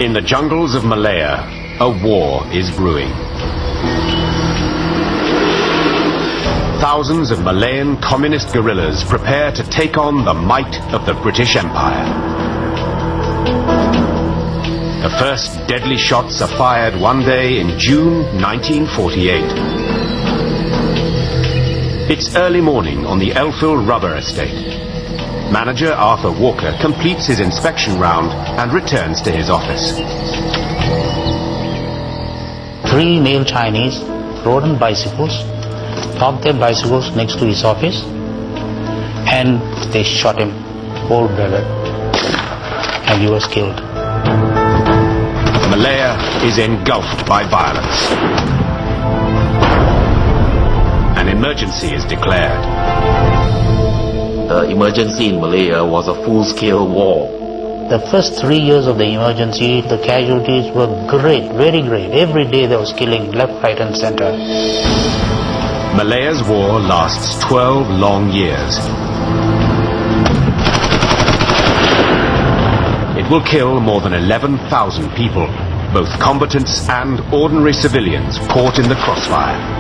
In the jungles of Malaya, a war is brewing. Thousands of Malayan communist guerrillas prepare to take on the might of the British Empire. The first deadly shots are fired one day in June 1948. It's early morning on the Elfill rubber estate. Manager Arthur Walker completes his inspection round and returns to his office. 3 male Chinese rode on bicycles, parked their bicycles next to his office, and they shot him cold-blooded, and he was killed. Malaya is engulfed by violence. An emergency is declared. The emergency in Malaya was a full-scale war. The first 3 years of the emergency, the casualties were great, very great. Every day there was killing left, right and center. Malaya's war lasts 12 long years. It will kill more than 11,000 people, both combatants and ordinary civilians caught in the crossfire.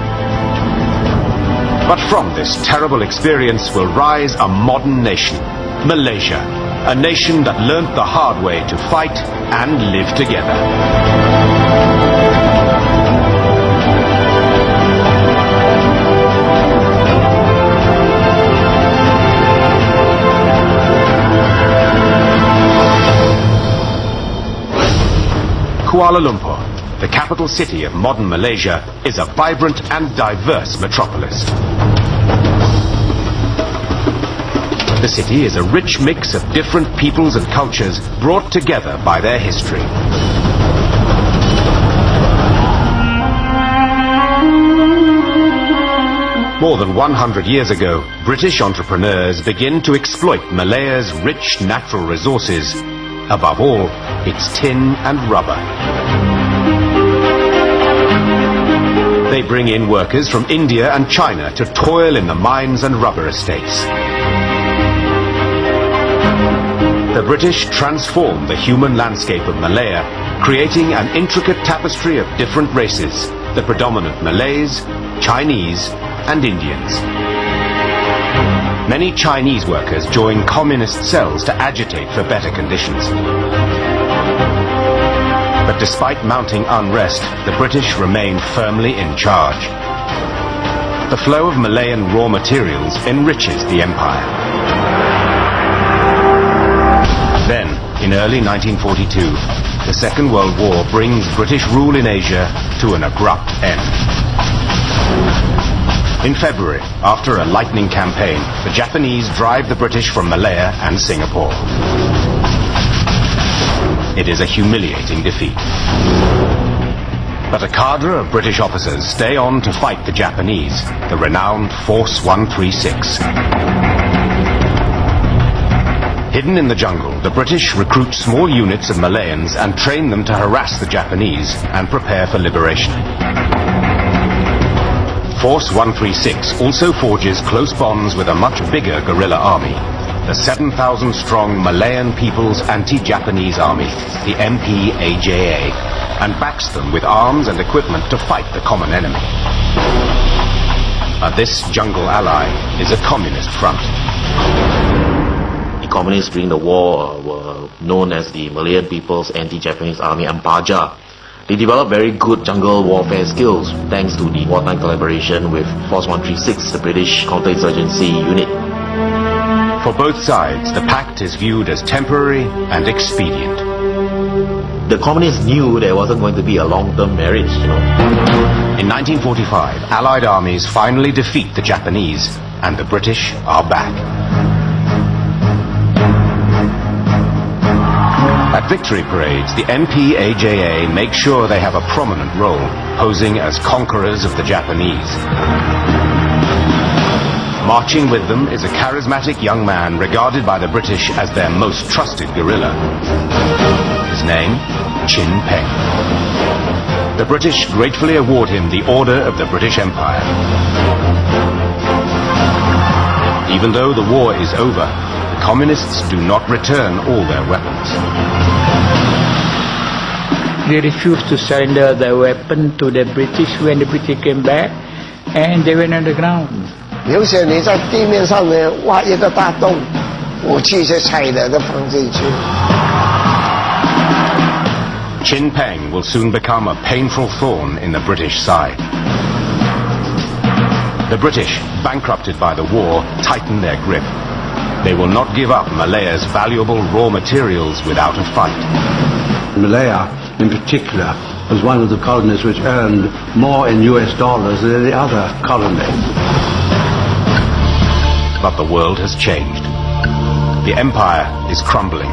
But from this terrible experience will rise a modern nation, Malaysia, a nation that learnt the hard way to fight and live together. Kuala Lumpur, the capital city of modern Malaysia, is a vibrant and diverse metropolis. The city is a rich mix of different peoples and cultures brought together by their history. More than 100 years ago, British entrepreneurs begin to exploit Malaya's rich natural resources, above all, its tin and rubber. They bring in workers from India and China to toil in the mines and rubber estates. The British transform the human landscape of Malaya, creating an intricate tapestry of different races, the predominant Malays, Chinese and Indians. Many Chinese workers join communist cells to agitate for better conditions. But despite mounting unrest, the British remain firmly in charge. The flow of Malayan raw materials enriches the empire. Then, in early 1942, the Second World War brings British rule in Asia to an abrupt end. In February, after a lightning campaign, the Japanese drive the British from Malaya and Singapore. It is a humiliating defeat. But a cadre of British officers stay on to fight the Japanese, the renowned Force 136. Hidden in the jungle, the British recruit small units of Malayans and train them to harass the Japanese and prepare for liberation. Force 136 also forges close bonds with a much bigger guerrilla army, the 7,000-strong Malayan People's Anti-Japanese Army, the MPAJA, and backs them with arms and equipment to fight the common enemy. This jungle ally is a communist front. The communists during the war were known as the Malayan People's Anti-Japanese Army, MPAJA. They developed very good jungle warfare skills thanks to the wartime collaboration with Force 136, the British counterinsurgency unit. For both sides, the pact is viewed as temporary and expedient. The communists knew there wasn't going to be a long-term marriage, In 1945, Allied armies finally defeat the Japanese, and the British are back. At victory parades, the MPAJA make sure they have a prominent role, posing as conquerors of the Japanese. Marching with them is a charismatic young man regarded by the British as their most trusted guerrilla. His name, Chin Peng. The British gratefully award him the Order of the British Empire. Even though the war is over, the communists do not return all their weapons. They refused to surrender their weapon to the British when the British came back, and they went underground. 有些你在地面上面挖一个大洞，武器就踩的都放进去。 Chin Peng will soon become a painful thorn in the British side. The British, bankrupted by the war, tighten their grip. They will not give up Malaya's valuable raw materials without a fight. Malaya, in particular, was one of the colonies which earned more in US dollars than any other colony. But the world has changed. The empire is crumbling,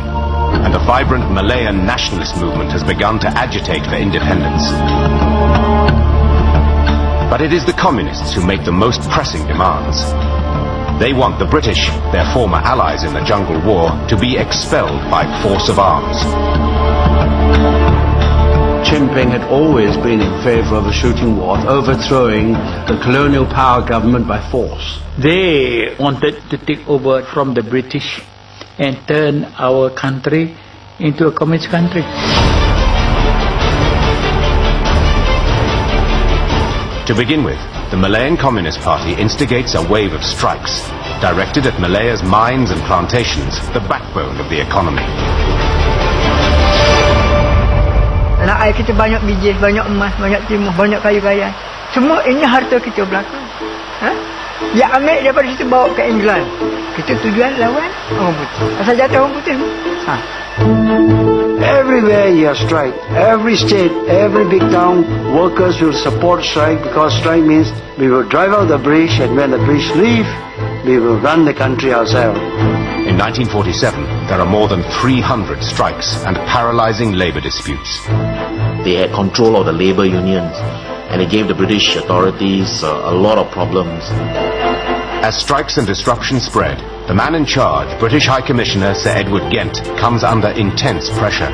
and a vibrant Malayan nationalist movement has begun to agitate for independence. But it is the communists who make the most pressing demands. They want the British, their former allies in the Jungle War, to be expelled by force of arms. Chin Peng had always been in favor of a shooting war, overthrowing the colonial power government by force. They wanted to take over from the British and turn our country into a communist country. To begin with, the Malayan Communist Party instigates a wave of strikes, directed at Malaya's mines and plantations, the backbone of the economy. Anak ayah kita banyak biji, banyak emas, banyak timah, banyak kayu raya. Semua ini harta kita belakang. Ha? Dia ambil daripada situ bawa ke England. Kita tujuan lawan orang putih. Asal jatuh orang putih. Ha. Everywhere you have strike, every state, every big town, workers will support strike because strike means we will drive out the British, and when the British leave, we will run the country ourselves. In 1947, there are more than 300 strikes and paralyzing labor disputes. They had control of the labor unions, and it gave the British authorities a lot of problems. As strikes and disruption spread, the man in charge, British High Commissioner Sir Edward Gent, comes under intense pressure.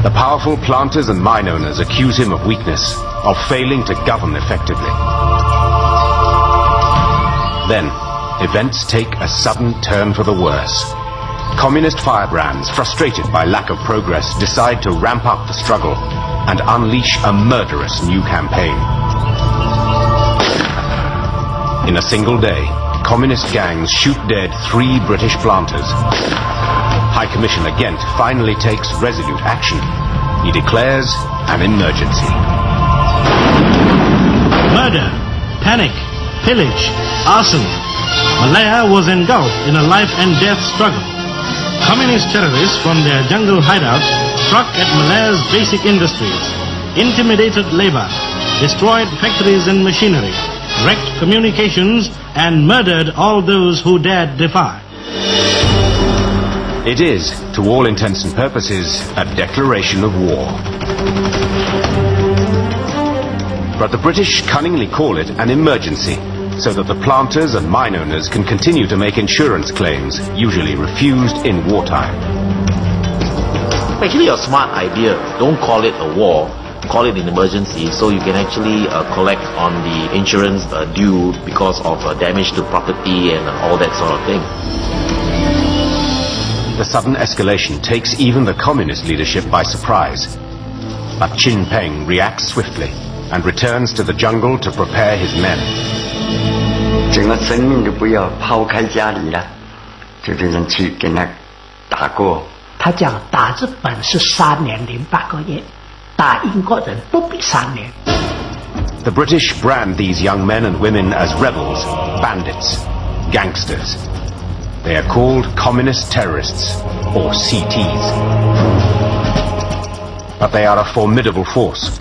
The powerful planters and mine owners accuse him of weakness, of failing to govern effectively. Then, events take a sudden turn for the worse. Communist firebrands, frustrated by lack of progress, decide to ramp up the struggle and unleash a murderous new campaign. In a single day, communist gangs shoot dead 3 British planters. High Commissioner Gent finally takes resolute action. He declares an emergency. Murder, panic, pillage, arson. Malaya was engulfed in a life and death struggle. Communist terrorists from their jungle hideouts struck at Malaya's basic industries, intimidated labor, destroyed factories and machinery, wrecked communications, and murdered all those who dared defy. It is, to all intents and purposes, a declaration of war. But the British cunningly call it an emergency, so that the planters and mine owners can continue to make insurance claims, usually refused in wartime. Actually, a smart idea. Don't call it a war. Call it an emergency, so you can actually collect on the insurance due because of damage to property and all that sort of thing. The sudden escalation takes even the communist leadership by surprise. But Chin Peng reacts swiftly and returns to the jungle to prepare his men. 整个生命都不要抛开家里了，就这样去跟他打过。他讲打日本是3年0.8个月，打英国人不比3年。 The British brand these young men and women as rebels, bandits, gangsters. They are called communist terrorists, or CTs. But they are a formidable force.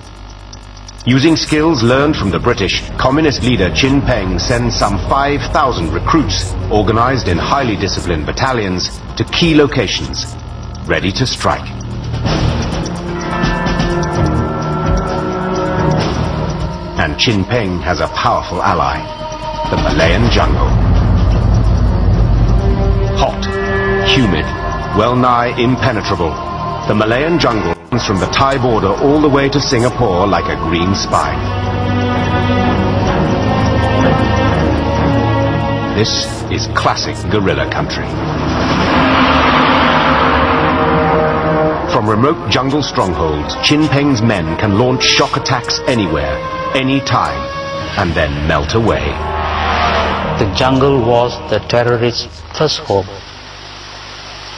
Using skills learned from the British, communist leader Chin Peng sends some 5,000 recruits, organized in highly disciplined battalions, to key locations, ready to strike. And Chin Peng has a powerful ally, the Malayan jungle. Hot, humid, well-nigh impenetrable, the Malayan jungle runs from the Thai border all the way to Singapore like a green spine. This is classic guerrilla country. From remote jungle strongholds, Chin Peng's men can launch shock attacks anywhere, anytime, and then melt away. The jungle was the terrorists' first home.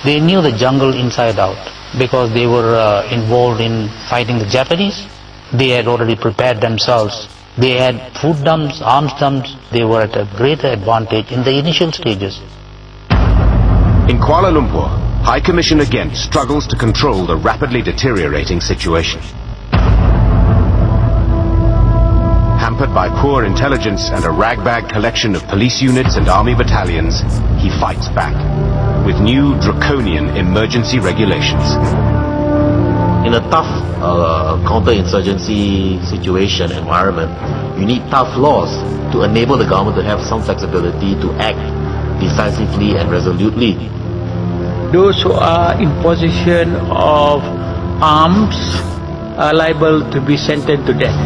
They knew the jungle inside out because they were involved in fighting the Japanese. They had already prepared themselves. They had food dumps, arms dumps. They were at a greater advantage in the initial stages. In Kuala Lumpur, High Commissioner Gent struggles to control the rapidly deteriorating situation. Hampered by poor intelligence and a ragbag collection of police units and army battalions, he fights back with new draconian emergency regulations. In a tough counter-insurgency situation environment, you need tough laws to enable the government to have some flexibility to act decisively and resolutely. Those who are in possession of arms are liable to be sentenced to death.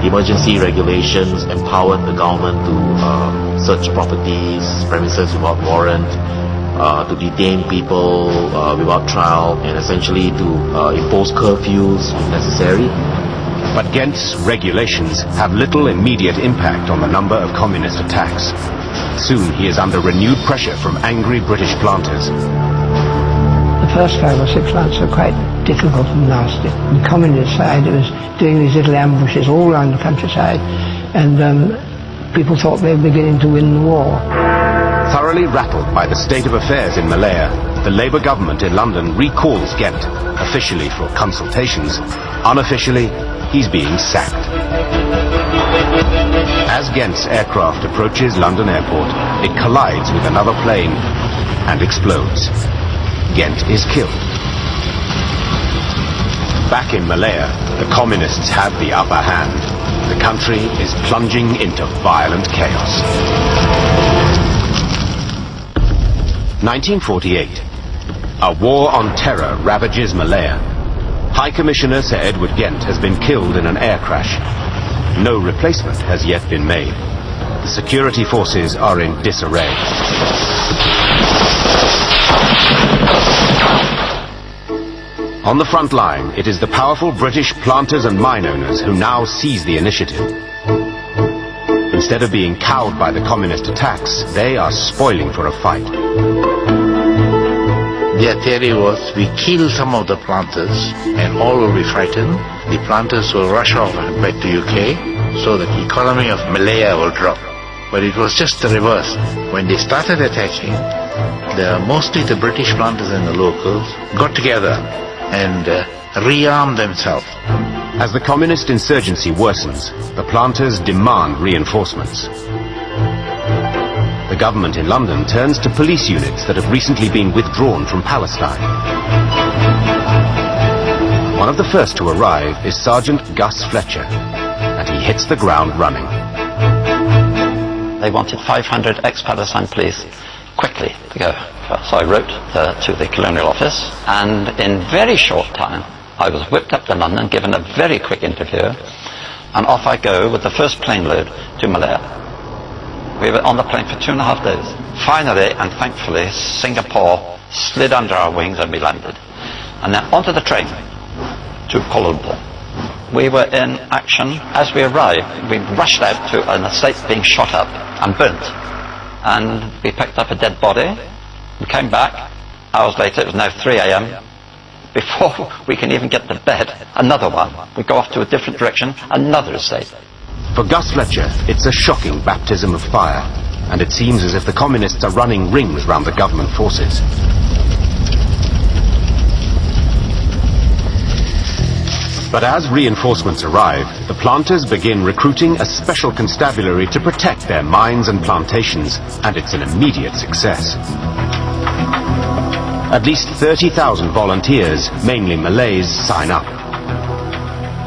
Emergency regulations empowered the government to search properties, premises without warrant, to detain people without trial, and essentially to impose curfews if necessary. But Gent's regulations have little immediate impact on the number of communist attacks. Soon he is under renewed pressure from angry British planters. The first 5 or 6 months were quite difficult and nasty. On the communist side, it was doing these little ambushes all around the countryside, and people thought they were beginning to win the war. Thoroughly rattled by the state of affairs in Malaya, the Labour government in London recalls Gent, officially for consultations. Unofficially, he's being sacked. As Gent's aircraft approaches London Airport, it collides with another plane and explodes. Gent is killed. Back in Malaya, the communists have the upper hand. The country is plunging into violent chaos. 1948. A war on terror ravages Malaya. High Commissioner Sir Edward Gent has been killed in an air crash. No replacement has yet been made. The security forces are in disarray. On the front line, it is the powerful British planters and mine owners who now seize the initiative. Instead of being cowed by the communist attacks, they are spoiling for a fight. Their theory was, we kill some of the planters and all will be frightened. The planters will rush off back to UK so that the economy of Malaya will drop. But it was just the reverse. When they started attacking, mostly the British planters and the locals got together and rearmed themselves. As the communist insurgency worsens, the planters demand reinforcements. The government in London turns to police units that have recently been withdrawn from Palestine. One of the first to arrive is Sergeant Gus Fletcher, and he hits the ground running. They wanted 500 ex-Palestine police quickly to go. So I wrote to the Colonial Office, and in very short time I was whipped up to London, given a very quick interview, and off I go with the first plane load to Malaya. We were on the plane for 2.5 days. Finally, and thankfully, Singapore slid under our wings and we landed. And then onto the train to Kuala Lumpur. We were in action as we arrived. We rushed out to an estate being shot up and burnt. And we picked up a dead body. We came back. Hours later, it was now 3 a.m. Before we can even get to bed, another one. We go off to a different direction, another estate. For Gus Fletcher, it's a shocking baptism of fire, and it seems as if the communists are running rings round the government forces. But as reinforcements arrive, the planters begin recruiting a special constabulary to protect their mines and plantations, and it's an immediate success. At least 30,000 volunteers, mainly Malays, sign up.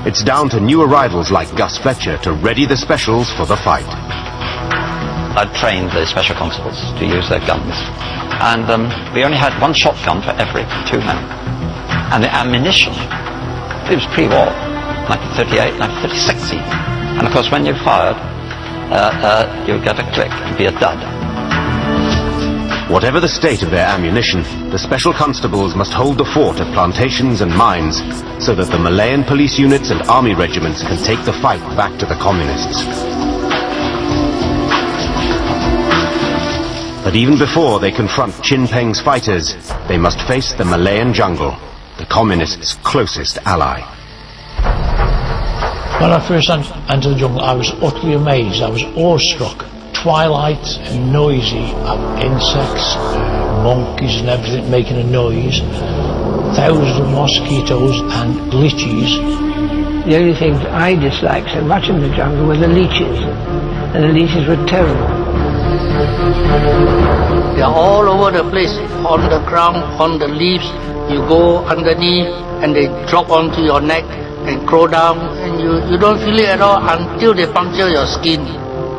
It's down to new arrivals like Gus Fletcher to ready the specials for the fight. I'd trained the special constables to use their guns, and we only had one shotgun for every 2 men. And the ammunition, it was pre-war, 1938, 1936 even. And of course when you fired, you get a click, it'd be a dud. Whatever the state of their ammunition, the special constables must hold the fort at plantations and mines so that the Malayan police units and army regiments can take the fight back to the communists. But even before they confront Chin Peng's fighters, they must face the Malayan jungle, the communists' closest ally. When I first entered the jungle, I was utterly amazed. I was awestruck. Twilight, noisy, insects, monkeys and everything making a noise, thousands of mosquitoes and leeches. The only things I disliked so much in the jungle were the leeches, and the leeches were terrible. They are all over the place, on the ground, on the leaves. You go underneath and they drop onto your neck and crawl down, and you don't feel it at all until they puncture your skin.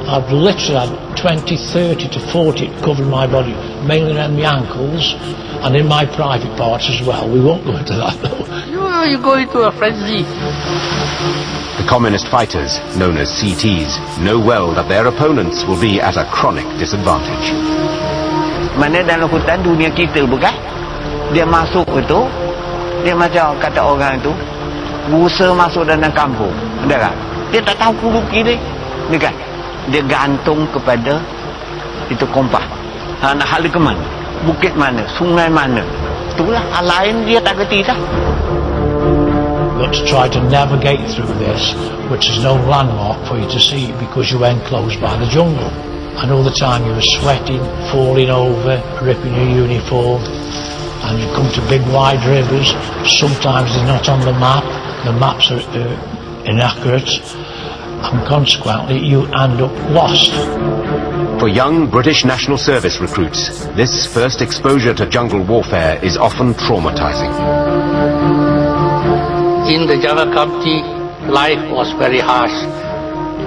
I've literally had 20, 30 to 40 covering my body, mainly around my ankles and in my private parts as well. We won't go into that though. You go into a frenzy. The communist fighters, known as CTs, know well that their opponents will be at a chronic disadvantage. Mana dalam hutan dunia kita bukan? Dia masuk itu, dia macam kata orang itu, busa masuk dalam kampung. Ada kan? Dia tak tahu kubu kiri, kan? Dia gantung kepada itu kompas. Nak hala ke mana? Bukit mana? Sungai mana? Itulah hal lain dia tak kerti dah. You've got to try to navigate through this, which is no landmark for you to see because you're enclosed by the jungle. And all the time you were sweating, falling over, ripping your uniform, and you come to big wide rivers. Sometimes they're not on the map. The maps are inaccurate. And consequently you end up lost. For young British National Service recruits, this first exposure to jungle warfare is often traumatizing. In the jungle country, life was very harsh.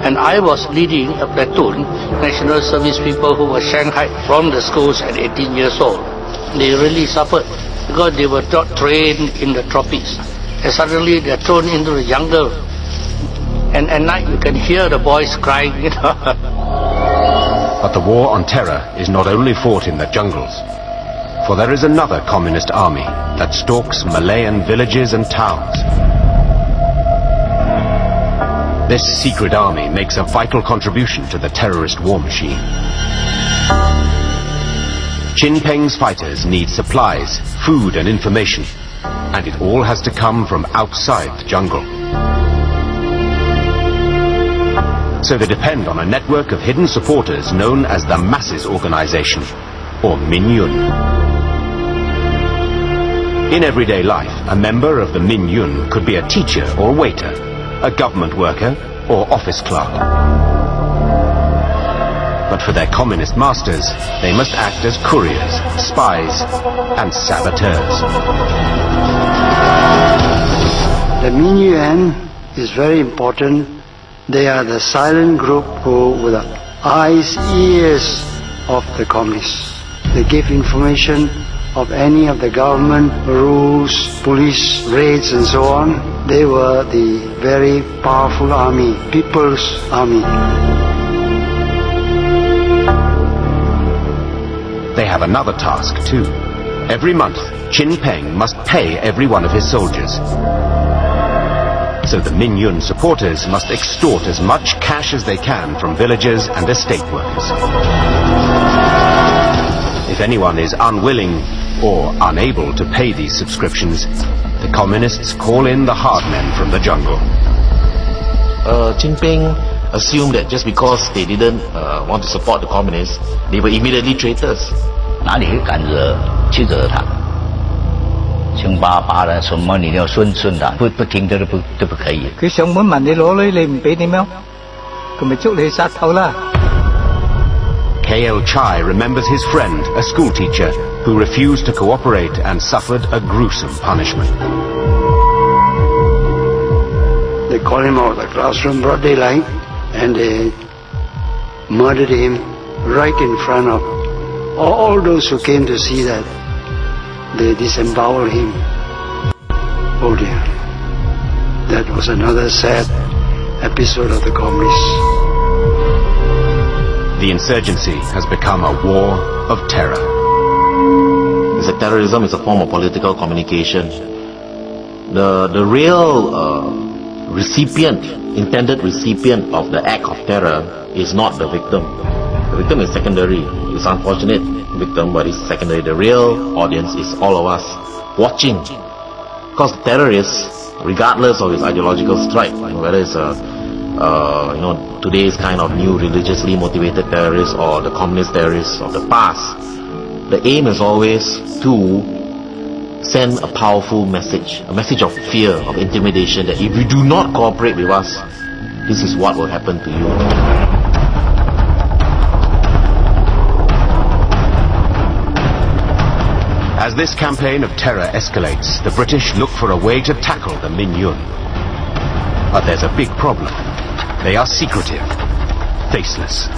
And I was leading a platoon, National Service people who were shanghaied from the schools at 18 years old. They really suffered because they were not trained in the tropics. And suddenly they're thrown into the jungle. And at night you can hear the boys crying, you know. But the war on terror is not only fought in the jungles. For there is another communist army that stalks Malayan villages and towns. This secret army makes a vital contribution to the terrorist war machine. Chin Peng's fighters need supplies, food and information, and it all has to come from outside the jungle. So they depend on a network of hidden supporters known as the Masses Organization, or Min Yun. In everyday life, a member of the Min Yun could be a teacher or waiter, a government worker or office clerk. But for their communist masters, they must act as couriers, spies and saboteurs. The Min Yun is very important. They are the silent group who were the eyes, ears of the communists. They give information of any of the government rules, police raids and so on. They were the very powerful army, people's army. They have another task too. Every month, Chin Peng must pay every one of his soldiers. So the Min Yun supporters must extort as much cash as they can from villagers and estate workers. If anyone is unwilling or unable to pay these subscriptions, the communists call in the hard men from the jungle. Chin Peng assumed that just because they didn't want to support the communists, they were immediately traitors. 哪里敢惹去惹他？凶巴巴的，什么你要顺他，不听都不可以。佢上門問你攞女，你唔俾點樣？佢咪捉你去殺頭啦！ K.L. Chai remembers his friend, a schoolteacher, who refused to cooperate and suffered a gruesome punishment. They called him out of the classroom, broad daylight, and they murdered him right in front of all those who came to see that. They disemboweled him. Oh dear. That was another sad episode of the communists. The insurgency has become a war of terror. that terrorism is a form of political communication. The real intended recipient of the act of terror is not the victim. The victim is secondary. It's unfortunate victim, but it's secondary. The real audience is all of us watching. Because terrorists, regardless of his ideological stripe, whether it's today's kind of new religiously motivated terrorists or the communist terrorists of the past, the aim is always to send a powerful message, a message of fear, of intimidation, that if you do not cooperate with us, this is what will happen to you. As this campaign of terror escalates, the British look for a way to tackle the Minh Yun. But there's a big problem. They are secretive, faceless.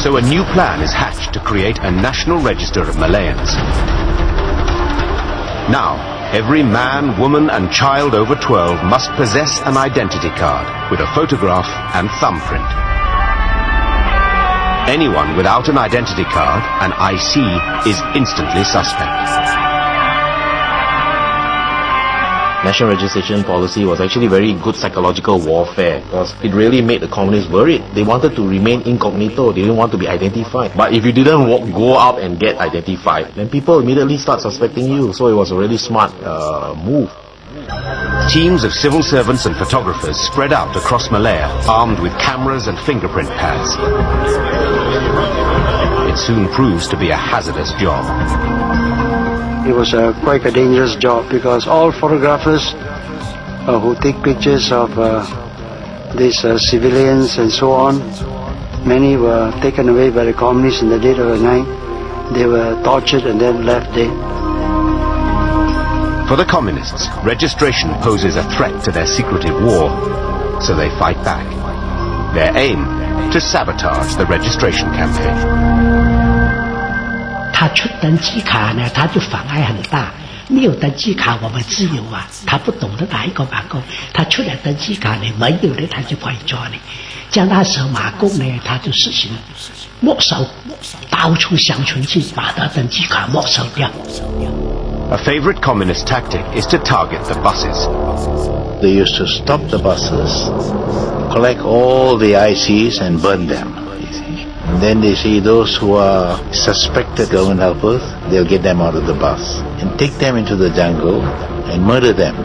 So a new plan is hatched to create a national register of Malayans. Now, every man, woman and child over 12 must possess an identity card with a photograph and thumbprint. Anyone without an identity card, an IC, is instantly suspect. National registration policy was actually very good psychological warfare, because it really made the communists worried. They wanted to remain incognito, they didn't want to be identified. But if you didn't go out and get identified, then people immediately start suspecting you. So it was a really smart move. Teams of civil servants and photographers spread out across Malaya, armed with cameras and fingerprint pads. It soon proves to be a hazardous job. It was quite a dangerous job, because all photographers who take pictures of these civilians and so on, many were taken away by the communists in the dead of the night. They were tortured and then left dead. For the communists, registration poses a threat to their secretive war, so they fight back. Their aim, to sabotage the registration campaign. 他出登记卡呢，他就妨碍很大。没有登记卡，我们自由啊。他不懂得哪一个马工，他出来登记卡呢，没有的他就可以抓你。将他手马工呢，他就实行没收，到处乡村去把他登记卡没收掉。A favorite communist tactic is to target the buses. They used to stop the buses, collect all the ICs and burn them. And then they see those who are suspected government helpers, they'll get them out of the bus and take them into the jungle and murder them.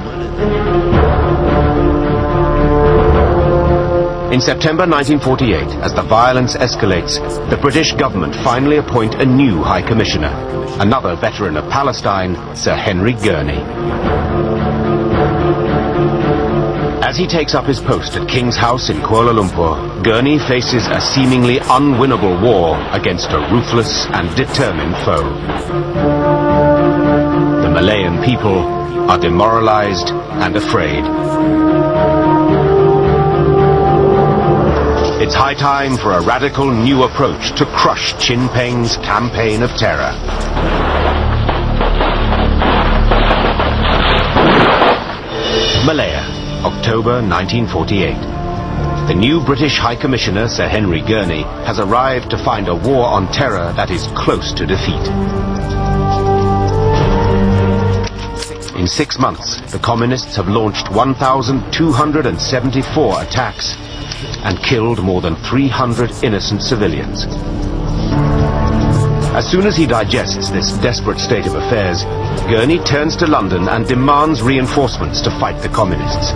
In September 1948, as the violence escalates, the British government finally appoint a new High Commissioner, another veteran of Palestine, Sir Henry Gurney. As he takes up his post at King's House in Kuala Lumpur, Gurney faces a seemingly unwinnable war against a ruthless and determined foe. The Malayan people are demoralized and afraid. It's high time for a radical new approach to crush Chin Peng's campaign of terror. Malaya, October 1948. The new British High Commissioner, Sir Henry Gurney, has arrived to find a war on terror that is close to defeat. In 6 months, the communists have launched 1,274 attacks and killed more than 300 innocent civilians. As soon as he digests this desperate state of affairs, Gurney turns to London and demands reinforcements to fight the communists.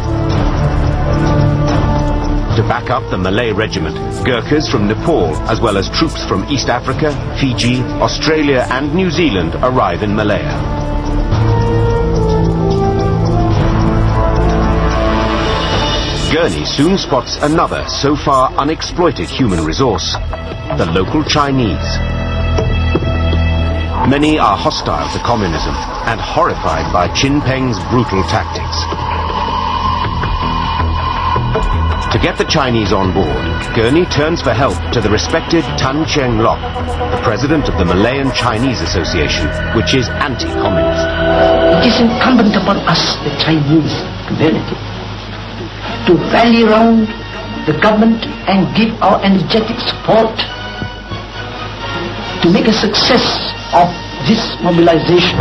To back up the Malay regiment, Gurkhas from Nepal, as well as troops from East Africa, Fiji, Australia and New Zealand arrive in Malaya. Gurney soon spots another so far unexploited human resource, the local Chinese. Many are hostile to communism and horrified by Chin Peng's brutal tactics. To get the Chinese on board, Gurney turns for help to the respected Tan Cheng Lock, the president of the Malayan Chinese Association, which is anti-communist. It is incumbent upon us, the Chinese community, to rally round the government and give our energetic support to to make a success of this mobilization.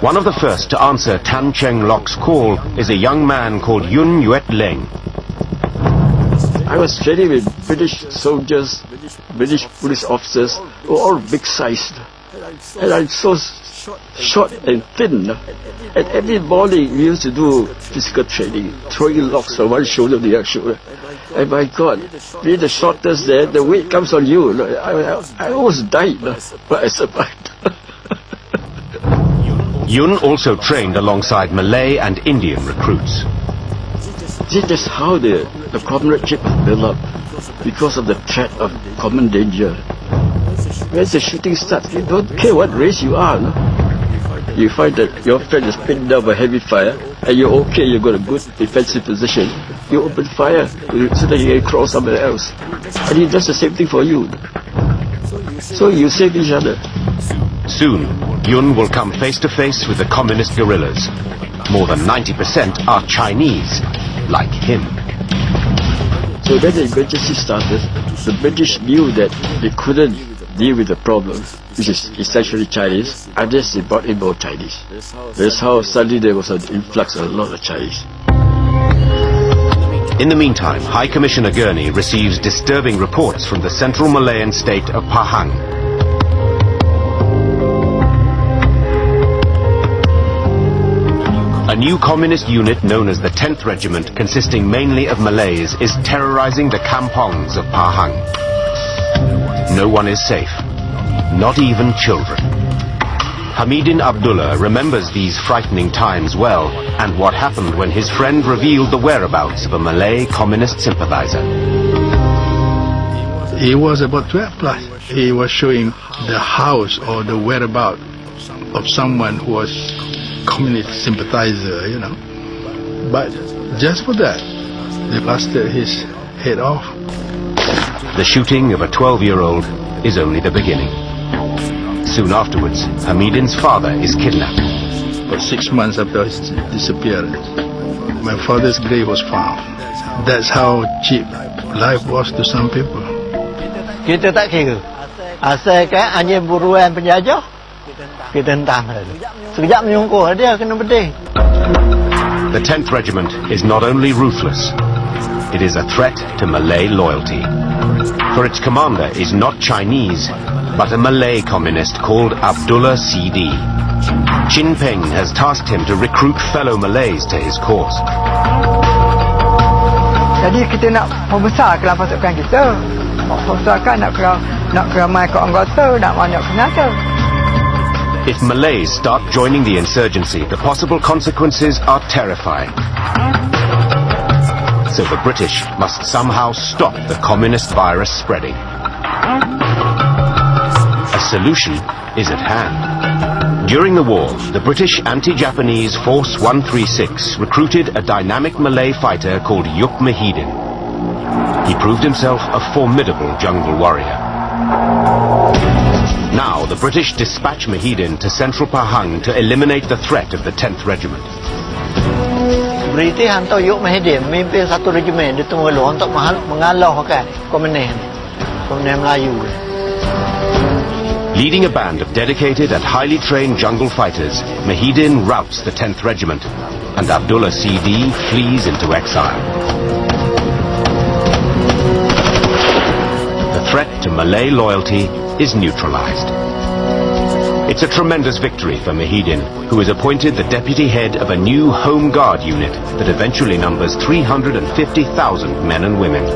One of the first to answer Tan Cheng Lok's call is a young man called Yun Yuet Leng. I was training with British soldiers, British police officers, who were all big-sized. And I'm so short and thin. And every morning we used to do physical training, throwing locks from one shoulder to the other shoulder. And my God, being the shortest there, the weight comes on you. I almost died, but I survived. Yun also trained alongside Malay and Indian recruits. See, that's how the comradeship built up, because of the threat of common danger. When the shooting starts, you don't care what race you are. No? You find that your friend is pinned down by heavy fire, and you're okay, you've got a good defensive position. You open fire so that you can cross somewhere else. And he does the same thing for you. So you save each other. Soon, Yun will come face to face with the communist guerrillas. More than 90% are Chinese, like him. So when the emergency started, the British knew that they couldn't deal with the problem, which is essentially Chinese, unless they brought in more Chinese. That's how suddenly there was an influx of a lot of Chinese. In the meantime, High Commissioner Gurney receives disturbing reports from the central Malayan state of Pahang. A new communist unit known as the 10th Regiment, consisting mainly of Malays, is terrorizing the kampongs of Pahang. No one is safe, not even children. Hamidin Abdullah remembers these frightening times well, and what happened when his friend revealed the whereabouts of a Malay communist sympathizer. He was about 12 plus. He was showing the house or the whereabouts of someone who was communist sympathizer, you know. But just for that, they blasted his head off. The shooting of a 12-year-old is only the beginning. Soon afterwards, Hamidin's father is kidnapped. For 6 months after his disappearance, my father's grave was found. That's how cheap life was to some people. Kita tak kira. Asalkan hanya buruan penjajah, kita hentam saja. Sekejap menyungkur dia kena beding. The 10th Regiment is not only ruthless, it is a threat to Malay loyalty. For its commander is not Chinese, but a Malay communist called Abdullah CD. Chin Peng has tasked him to recruit fellow Malays to his cause. Jadi kita nak membesarkan pasukan kita. Membesarkan nak keramai ke anggota, nak banyak senjata. If Malays start joining the insurgency, the possible consequences are terrifying. So the British must somehow stop the communist virus spreading. A solution is at hand. During the war, the British anti-Japanese Force 136 recruited a dynamic Malay fighter called Yuk Mahidin. He proved himself a formidable jungle warrior. Now the British dispatch Mahidin to central Pahang to eliminate the threat of the 10th Regiment. British hantar Yuk Mahidin memimpin satu regimen di Tengah Luar untuk mengalahkan komunis Melayu. Leading a band of dedicated and highly trained jungle fighters, Mahidin routs the 10th Regiment, and Abdullah CD flees into exile. The threat to Malay loyalty is neutralized. It's a tremendous victory for Mahidin, who is appointed the deputy head of a new Home Guard unit that eventually numbers 350,000 men and women.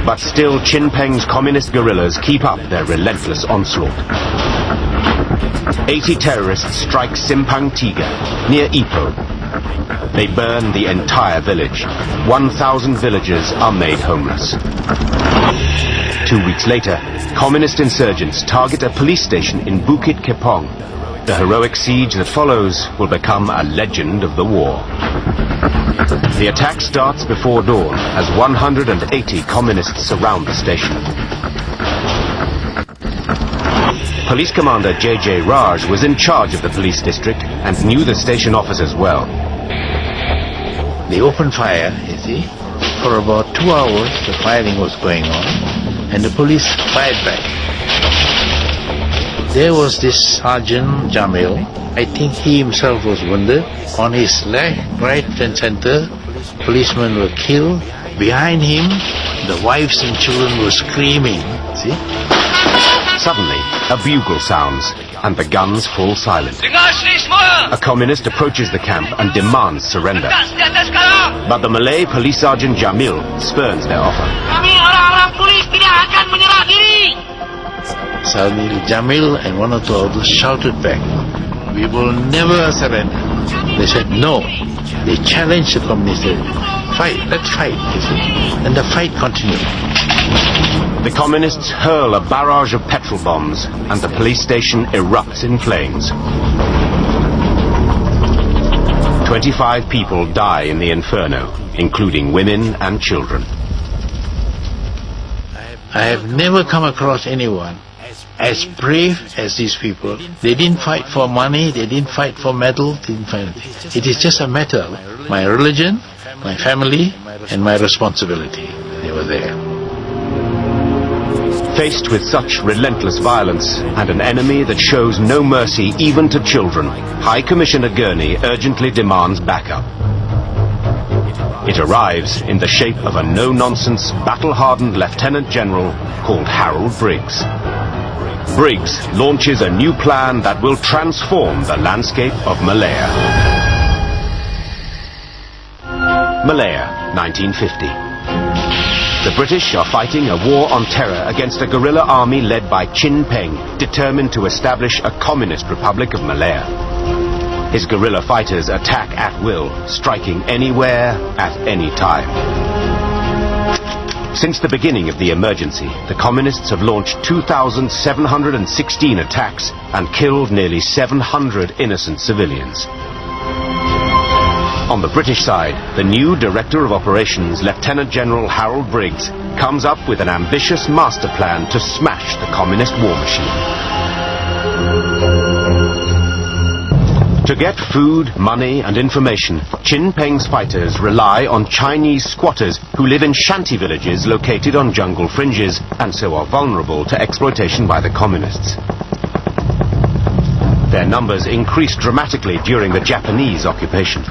But still, Chin Peng's communist guerrillas keep up their relentless onslaught. 80 terrorists strike Simpang Tiga, near Ipoh. They burn the entire village. 1,000 villagers are made homeless. 2 weeks later, communist insurgents target a police station in Bukit Kepong. The heroic siege that follows will become a legend of the war. The attack starts before dawn as 180 communists surround the station. Police Commander J.J. Raj was in charge of the police district and knew the station officers well. They opened fire, you see, for about 2 hours the firing was going on, and the police fired back. There was this Sergeant Jamil. I think he himself was wounded. On his leg, right and center, policemen were killed. Behind him, the wives and children were screaming. See? Suddenly, a bugle sounds, and the guns fall silent. A communist approaches the camp and demands surrender. But the Malay police sergeant Jamil spurns their offer. Suddenly, Jamil and one or two others shouted back, "We will never surrender." They said no. They challenged the communists. Fight, let's fight, you see. And the fight continued. The communists hurl a barrage of petrol bombs, and the police station erupts in flames. 25 people die in the inferno, including women and children. I have never come across anyone as brave as these people. They didn't fight for money, they didn't fight for medals, didn't fight anything. It is just a matter of my religion, my family, and my responsibility. They were there. Faced with such relentless violence and an enemy that shows no mercy even to children, High Commissioner Gurney urgently demands backup. It arrives in the shape of a no-nonsense, battle-hardened Lieutenant General called Harold Briggs. Briggs launches a new plan that will transform the landscape of Malaya. Malaya, 1950. The British are fighting a war on terror against a guerrilla army led by Chin Peng, determined to establish a communist republic of Malaya. His guerrilla fighters attack at will, striking anywhere, at any time. Since the beginning of the emergency, the communists have launched 2,716 attacks and killed nearly 700 innocent civilians. On the British side, the new Director of Operations, Lieutenant General Harold Briggs, comes up with an ambitious master plan to smash the communist war machine. To get food, money and information, Chin Peng's fighters rely on Chinese squatters who live in shanty villages located on jungle fringes and so are vulnerable to exploitation by the communists. Their numbers increased dramatically during the Japanese occupation.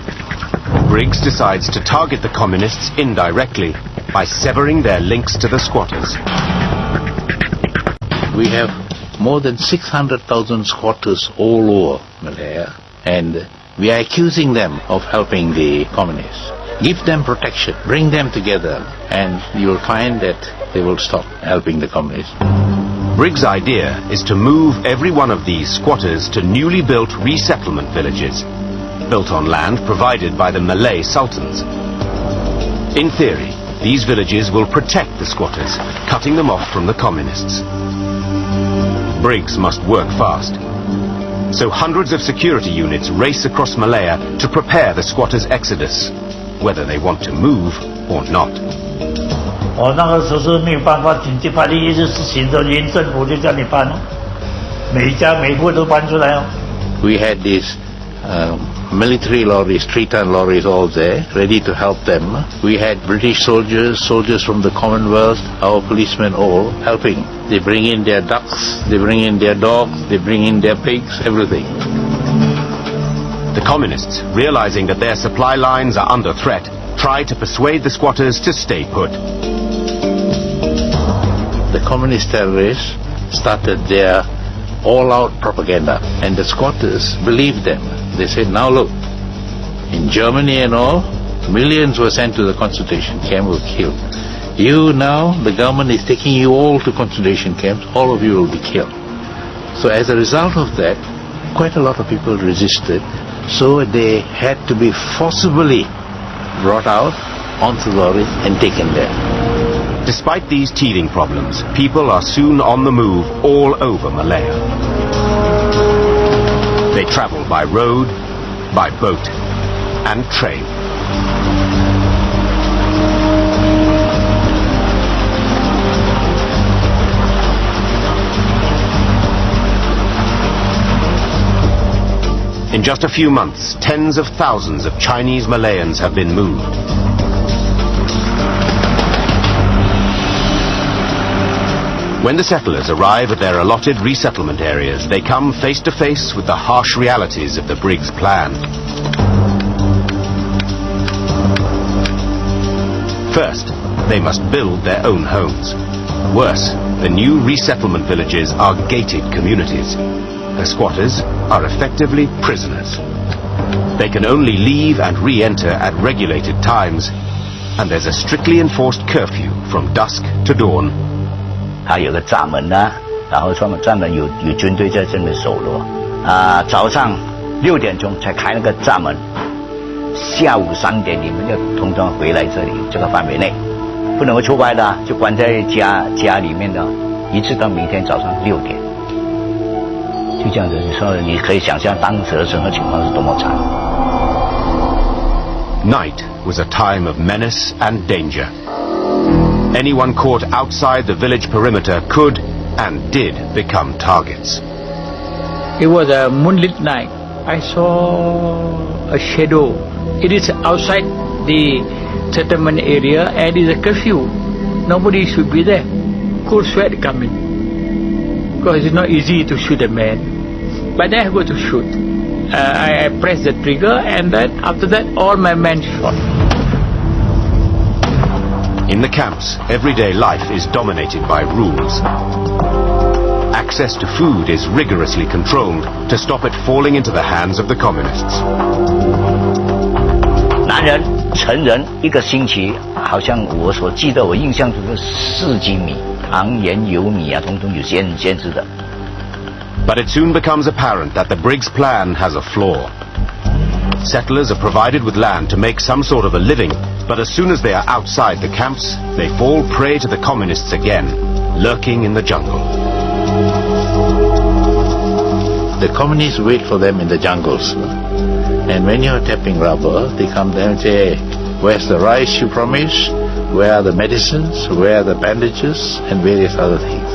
Briggs decides to target the communists indirectly by severing their links to the squatters. We have more than 600,000 squatters all over Malaya, and we are accusing them of helping the communists. Give them protection, bring them together, and you will find that they will stop helping the communists. Briggs' idea is to move every one of these squatters to newly built resettlement villages, built on land provided by the Malay sultans. In theory, these villages will protect the squatters, cutting them off from the communists. Briggs must work fast, so hundreds of security units race across Malaya to prepare the squatters' exodus, whether they want to move or not. 我那个时候是没有办法，紧急派的意思是行政院政府就叫你搬，每一家每户都搬出来哦。We had these military lorries, 3-ton lorries all there, ready to help them. We had British soldiers, soldiers from the Commonwealth, our policemen all helping. They bring in their ducks, they bring in their dogs, they bring in their pigs, everything. The communists, realizing that their supply lines are under threat, try to persuade the squatters to stay put. The communist terrorists started their all-out propaganda, and the squatters believed them. They said, now look, in Germany and all, millions were sent to the concentration camp, were killed. You now, the government is taking you all to concentration camps, all of you will be killed. So as a result of that, quite a lot of people resisted, so they had to be forcibly brought out onto the lorry and taken there. Despite these teething problems, people are soon on the move all over Malaya. They travel by road, by boat, and train. In just a few months, tens of thousands of Chinese Malayans have been moved. When the settlers arrive at their allotted resettlement areas, they come face to face with the harsh realities of the Briggs Plan. First, they must build their own homes. Worse, the new resettlement villages are gated communities. The squatters are effectively prisoners. They can only leave and re-enter at regulated times, and there's a strictly enforced curfew from dusk to dawn. 它有个闸门呐，然后专门有军队在这边守罗。早上6点钟才开那个闸门，下午3点你们要通通回来这里这个范围内，不能够出外的，就关在家里面的，一直到明天早上6点。就这样子，你说你可以想象当时的生活情况是多么惨。Night was a time of menace and danger. Anyone caught outside the village perimeter could and did become targets. It was a moonlit night. I saw a shadow. It is outside the settlement area and it is a curfew. Nobody should be there. Cold sweat coming. Because it's not easy to shoot a man. But then I go to shoot. I press the trigger and then after that all my men shot. In the camps, everyday life is dominated by rules. Access to food is rigorously controlled to stop it falling into the hands of the communists. 男人成人一个星期，好像我所记得，我印象中是4斤米，糖盐油米啊，统统有限制的。But it soon becomes apparent that the Briggs Plan has a flaw. Settlers are provided with land to make some sort of a living, but as soon as they are outside the camps, they fall prey to the communists again, lurking in the jungle. The communists wait for them in the jungles. And when you're tapping rubber, they come there and say, hey, where's the rice you promised? Where are the medicines? Where are the bandages? And various other things.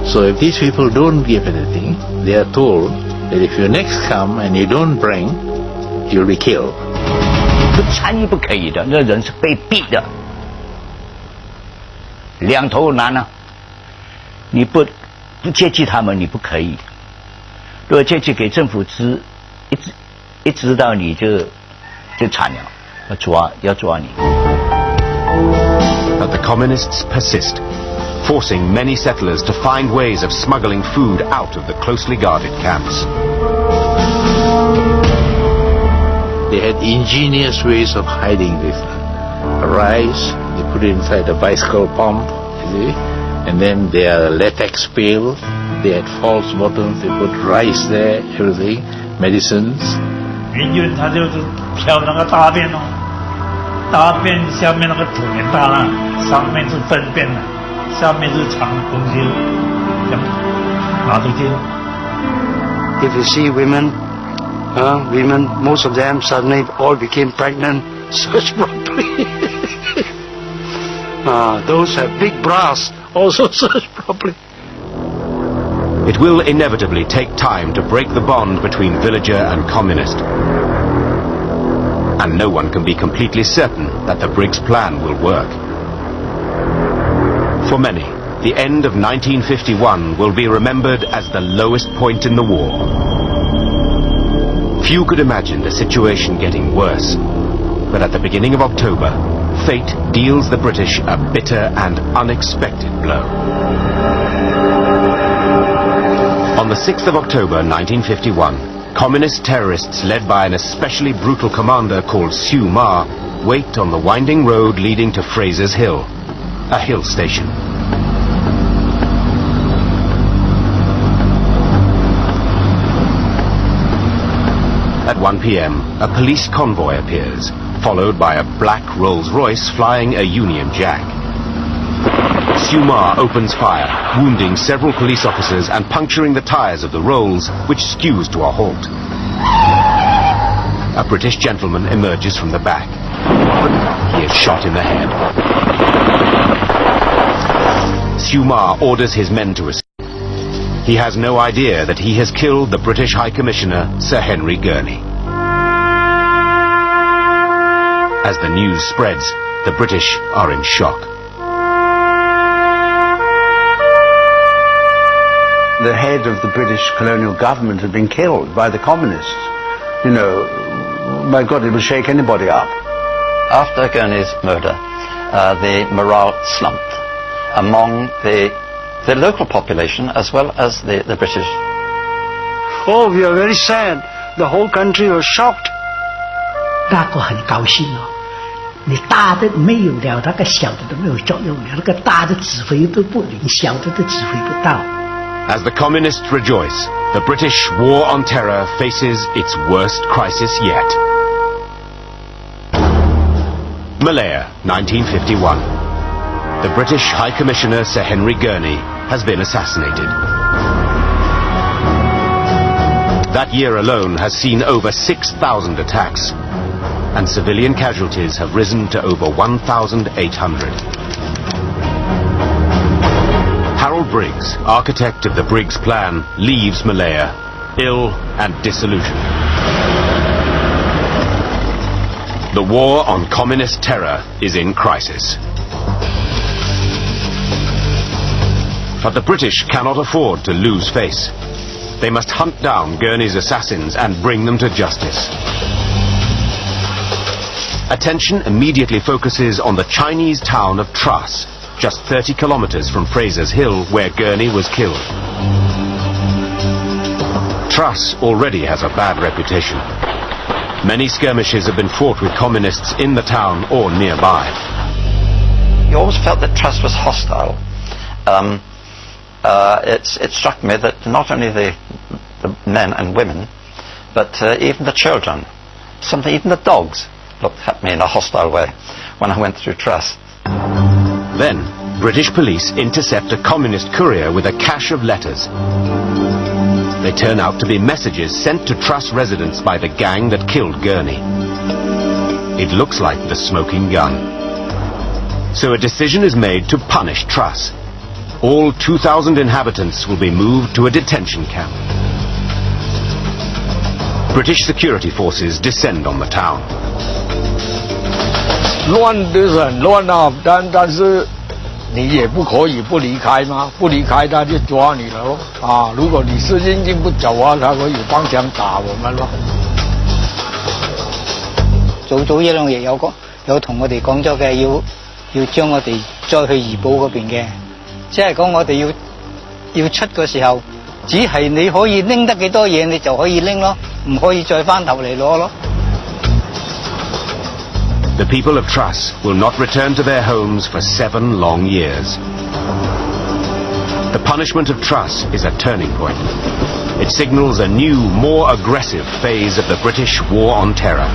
So if these people don't give anything, they are told that if you next come and you don't bring, you'll be killed. 参与不可以的，那人是被逼的，两头难啊！你不接济他们，你不可以。如果接济给政府一知道你就惨了，要抓你。But the communists persist, forcing many settlers to find ways of smuggling food out of the closely guarded camps. They had ingenious ways of hiding this rice. They put it inside a bicycle pump, you see, and then their latex pail. They had false bottoms. They put rice there, everything, medicines. 民军他就是挑那个大便哦，大便下面那个土很大了，上面是粪便的，下面是藏东西，这样拿出去。If you see women, most of them suddenly all became pregnant. Search properly. Those have big bras also search properly. It will inevitably take time to break the bond between villager and communist. And no one can be completely certain that the Briggs Plan will work. For many, the end of 1951 will be remembered as the lowest point in the war. Few could imagine the situation getting worse. But at the beginning of October, fate deals the British a bitter and unexpected blow. On the 6th of October 1951, communist terrorists led by an especially brutal commander called Siu Ma wait on the winding road leading to Fraser's Hill, a hill station. At 1 p.m., a police convoy appears, followed by a black Rolls-Royce flying a Union Jack. Siu Ma opens fire, wounding several police officers and puncturing the tires of the Rolls, which skews to a halt. A British gentleman emerges from the back. He is shot in the head. Siu Ma orders his men to escape. He has no idea that he has killed the British High Commissioner, Sir Henry Gurney. As the news spreads, the British are in shock. the head of the British colonial government had been killed by the communists. You know, my God, it would shake anybody up. After Gurney's murder, the morale slumped among the local population as well as the British. Oh, we are very sad. The whole country was shocked. 大国很高兴哦，你大的没有了，那个小的都没有作用了，那个大的指挥都不灵，小的都指挥不到。As the communists rejoice, the British War on Terror faces its worst crisis yet. Malaya, 1951. The British High Commissioner Sir Henry Gurney has been assassinated. That year alone has seen over 6,000 attacks, and civilian casualties have risen to over 1,800. Harold Briggs, architect of the Briggs Plan, leaves Malaya, ill and disillusioned. The war on communist terror is in crisis. But the British cannot afford to lose face. They must hunt down Gurney's assassins and bring them to justice. Attention immediately focuses on the Chinese town of Truss, just 30 kilometers from Fraser's Hill, where Gurney was killed. Truss already has a bad reputation. Many skirmishes have been fought with communists in the town or nearby. You always felt that Truss was hostile. It struck me that not only the men and women, but even the children, even the dogs, looked at me in a hostile way when I went through Truss. Then, British police intercept a communist courier with a cache of letters. They turn out to be messages sent to Truss residents by the gang that killed Gurney. It looks like the smoking gun. So a decision is made to punish Truss. All 2,000 inhabitants will be moved to a detention camp. British security forces descend on the town. 乱的很乱啊，但是你也不可以不离开嘛，不离开他就抓你了咯。啊，如果你是硬劲不走啊，他可以帮枪打我们咯。早一兩日有同我哋講咗嘅，要將我哋再去怡保嗰邊嘅，即係講我哋要出嘅時候，只係你可以拎得幾多嘢，你就可以拎咯，唔可以再翻頭嚟攞咯。The people of Truss will not return to their homes for 7 long years. The punishment of Truss is a turning point. It signals a new, more aggressive phase of the British War on Terror.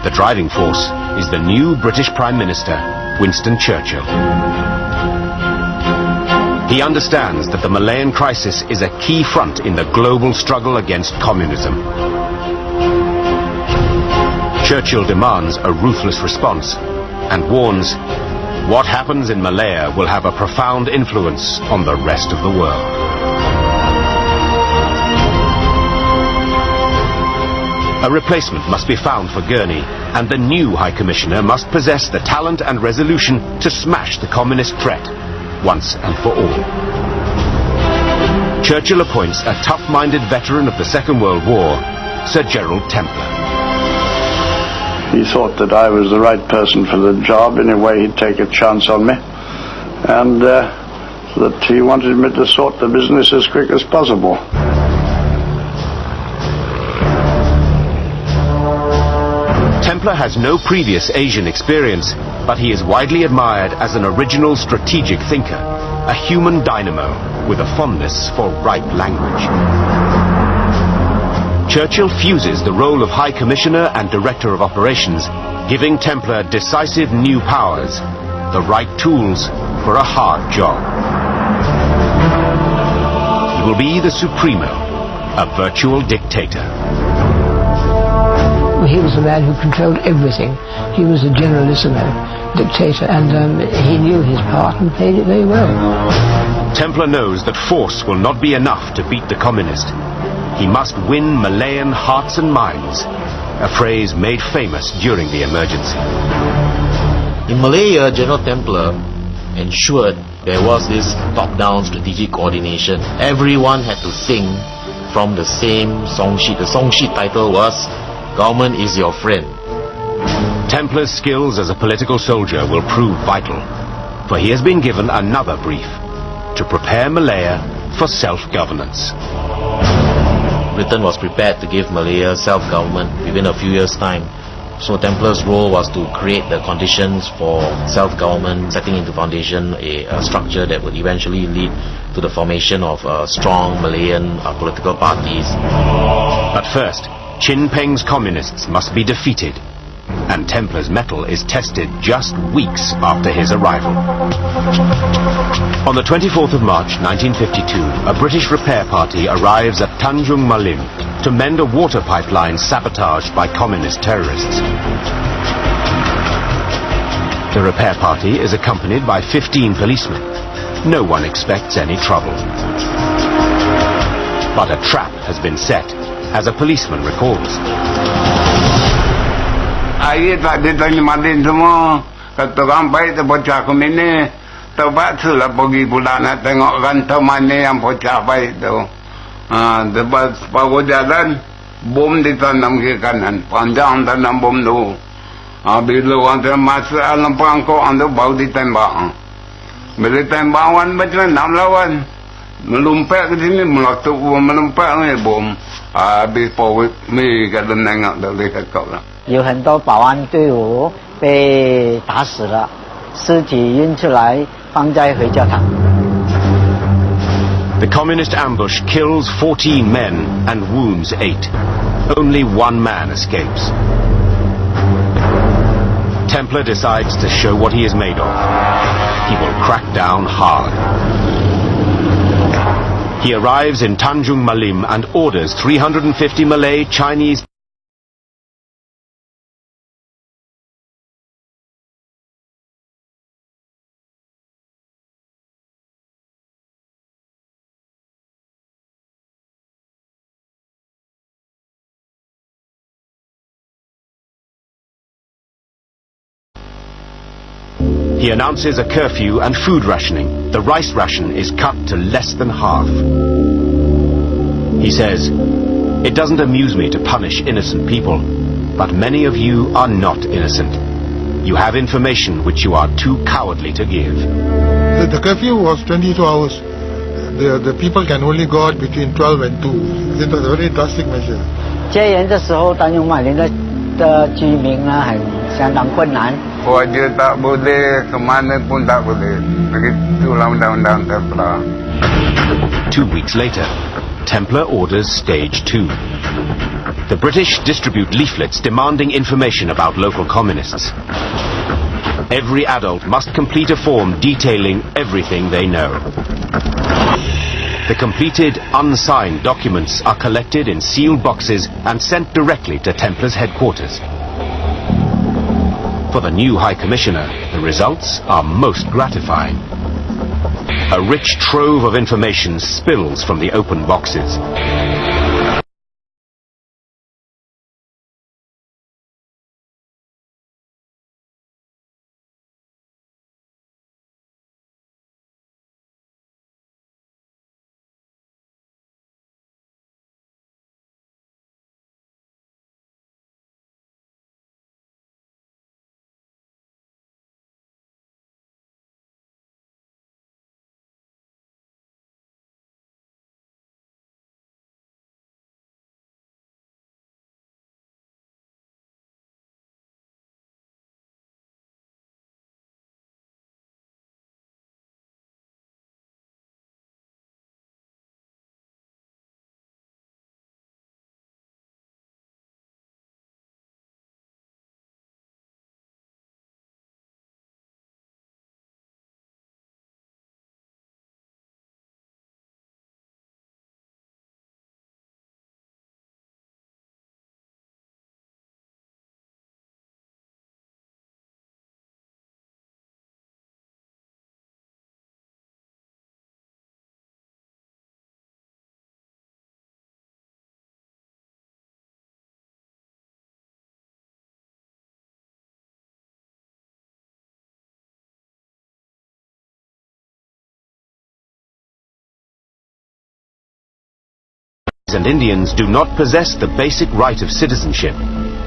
The driving force is the new British Prime Minister, Winston Churchill. He understands that the Malayan crisis is a key front in the global struggle against communism. Churchill demands a ruthless response and warns, what happens in Malaya will have a profound influence on the rest of the world. A replacement must be found for Gurney, and the new High Commissioner must possess the talent and resolution to smash the communist threat once and for all. Churchill appoints a tough-minded veteran of the Second World War, Sir Gerald Templer. He thought that I was the right person for the job. In a way, he'd take a chance on me, and that he wanted me to sort the business as quick as possible. Templer has no previous Asian experience, but he is widely admired as an original strategic thinker, a human dynamo with a fondness for right language. Churchill fuses the role of High Commissioner and Director of Operations, giving Templer decisive new powers, the right tools for a hard job. He will be the Supremo, a virtual dictator. He was the man who controlled everything. He was a generalissimo dictator, and he knew his part and played it very well. Templer knows that force will not be enough to beat the communist. He must win Malayan hearts and minds, a phrase made famous during the emergency. In Malaya, General Templer ensured there was this top-down strategic coordination. Everyone had to sing from the same song sheet. The song sheet title was "Government is Your Friend." Templar's skills as a political soldier will prove vital, for he has been given another brief: to prepare Malaya for self-governance. Britain was prepared to give Malaya self-government within a few years' time. So Templar's role was to create the conditions for self-government, setting into foundation a structure that would eventually lead to the formation of strong Malayan political parties. But first, Chin Peng's communists must be defeated, and Templar's mettle is tested just weeks after his arrival. On the 24th of March 1952, a British repair party arrives at Tanjung Malim to mend a water pipeline sabotaged by communist terrorists. The repair party is accompanied by 15 policemen. No one expects any trouble. But a trap has been set, as a policeman recalls. Air tak ditanyamadin semua. Kata rampai terpecah ke mana. Terpaksalah pergi pula nak tengok rantai mana yang pecah baik tu. Lepas baru jalan, bom ditanam ke kanan. Panjang tanam bom tu. Bila orang tu masuk dalam perangkap tu baru ditembak. Bila tembakan macam nak melawan. Melumpat ke sini, melumpat ni bom. Habis power mi kata nengok tak boleh cakap lah. 有很多保安队伍被打死了，尸体运出来放在回教堂。 The communist ambush kills 14 men and wounds 8. Only one man escapes. Templar decides to show what he is made of. He will crack down hard. He arrives in Tanjung Malim and orders 350 Malay Chinese He announces a curfew and food rationing. The rice ration is cut to less than half. He says, "It doesn't amuse me to punish innocent people, but many of you are not innocent. You have information which you are too cowardly to give." The curfew was 22 hours. The people can only go out between 12 and 2. It was a very drastic measure. 戒严的时候，丹永马林的居民呢，相当困难。 Wajah tak boleh, ke mana pun tak boleh. Begitulah undang-undang Templar. 2 weeks later, Templar orders stage 2. The British distribute leaflets demanding information about local communists. Every adult must complete a form detailing everything they know. The completed, unsigned documents are collected in sealed boxes and sent directly to Templar's headquarters. For the new High Commissioner, the results are most gratifying. A rich trove of information spills from the open boxes. and Indians do not possess the basic right of citizenship,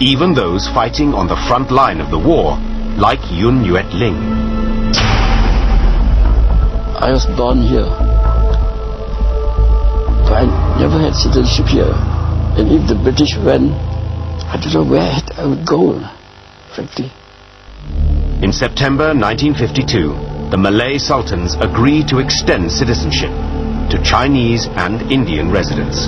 even those fighting on the front line of the war, like Yun Yuet Ling. I was born here, but I never had citizenship here. And if the British went, I don't know where I would go, frankly. In September 1952, the Malay Sultans agreed to extend citizenship to Chinese and Indian residents.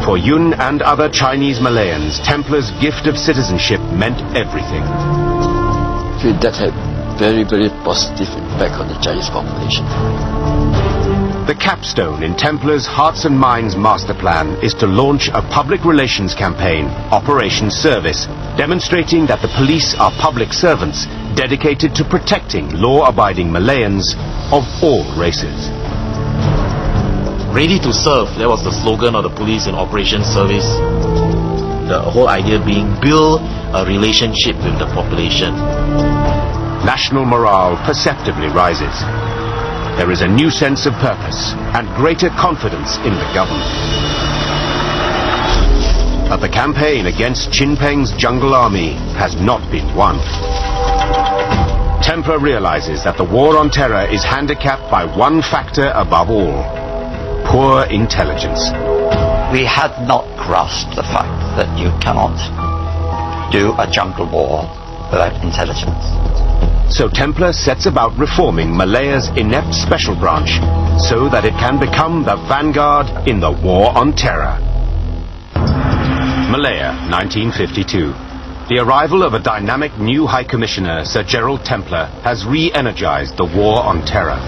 For Yun and other Chinese Malayans, Templars' gift of citizenship meant everything. I feel that had very, very positive impact on the Chinese population. The capstone in Templars' Hearts and Minds master plan is to launch a public relations campaign, Operation Service, demonstrating that the police are public servants dedicated to protecting law-abiding Malayans of all races. Ready to serve, that was the slogan of the police in Operation Service. The whole idea being build a relationship with the population. National morale perceptibly rises. There is a new sense of purpose and greater confidence in the government. But the campaign against Chin Peng's jungle army has not been won. Templar realizes that the war on terror is handicapped by one factor above all: poor intelligence. We had not grasped the fact that you cannot do a jungle war without intelligence. So Templar sets about reforming Malaya's inept special branch so that it can become the vanguard in the war on terror. Malaya, 1952. The arrival of a dynamic new High Commissioner, Sir Gerald Templar, has re-energized the war on terror.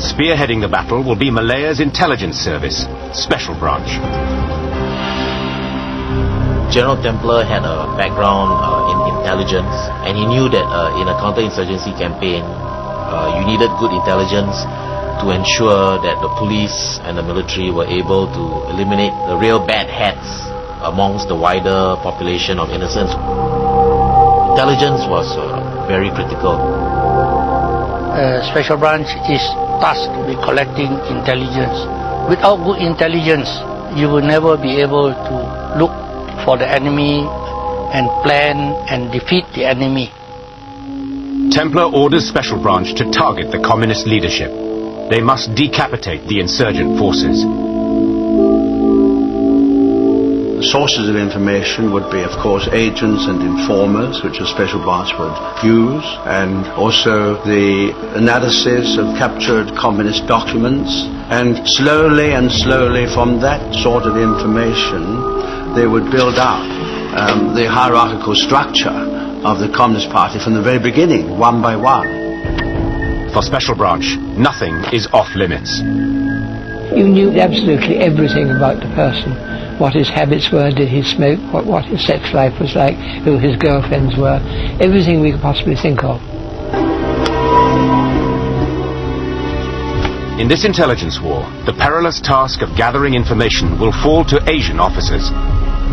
Spearheading the battle will be Malaya's intelligence service, Special Branch. General Templar had a background in intelligence, and he knew that in a counter-insurgency campaign, you needed good intelligence to ensure that the police and the military were able to eliminate the real bad hats amongst the wider population of innocents. Intelligence was very critical. Special Branch is tasked with collecting intelligence. Without good intelligence, you will never be able to look for the enemy and plan and defeat the enemy. Templar orders Special Branch to target the communist leadership. They must decapitate the insurgent forces. The sources of information would be, of course, agents and informers, which a Special Branch would use, and also the analysis of captured communist documents. And slowly from that sort of information, they would build up the hierarchical structure of the Communist Party from the very beginning, one by one. For Special Branch, nothing is off limits. You knew absolutely everything about the person. What his habits were, did he smoke, what his sex life was like, who his girlfriends were, everything we could possibly think of. In this intelligence war, the perilous task of gathering information will fall to Asian officers.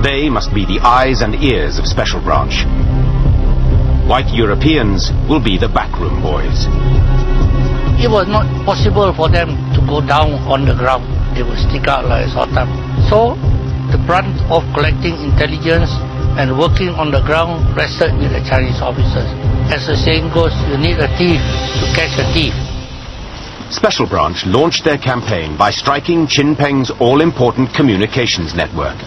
They must be the eyes and ears of Special Branch. White Europeans will be the backroom boys. It was not possible for them to go down on the ground. They would stick out like a sore thumb. So, the brunt of collecting intelligence and working on the ground rested with the Chinese officers. As the saying goes, you need a thief to catch a thief. Special Branch launched their campaign by striking Chin Peng's all-important communications network.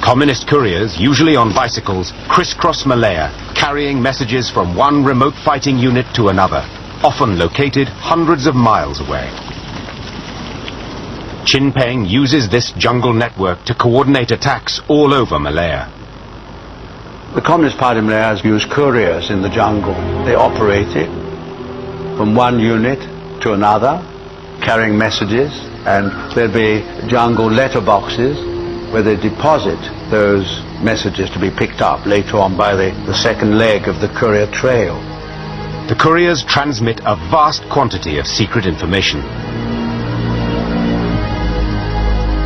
Communist couriers, usually on bicycles, crisscross Malaya, carrying messages from one remote fighting unit to another, often located hundreds of miles away. Chin Peng uses this jungle network to coordinate attacks all over Malaya. The Communist Party of Malaya has used couriers in the jungle. They operated from one unit to another, carrying messages, and there'll be jungle letterboxes where they deposit those messages to be picked up later on by the second leg of the courier trail. The couriers transmit a vast quantity of secret information.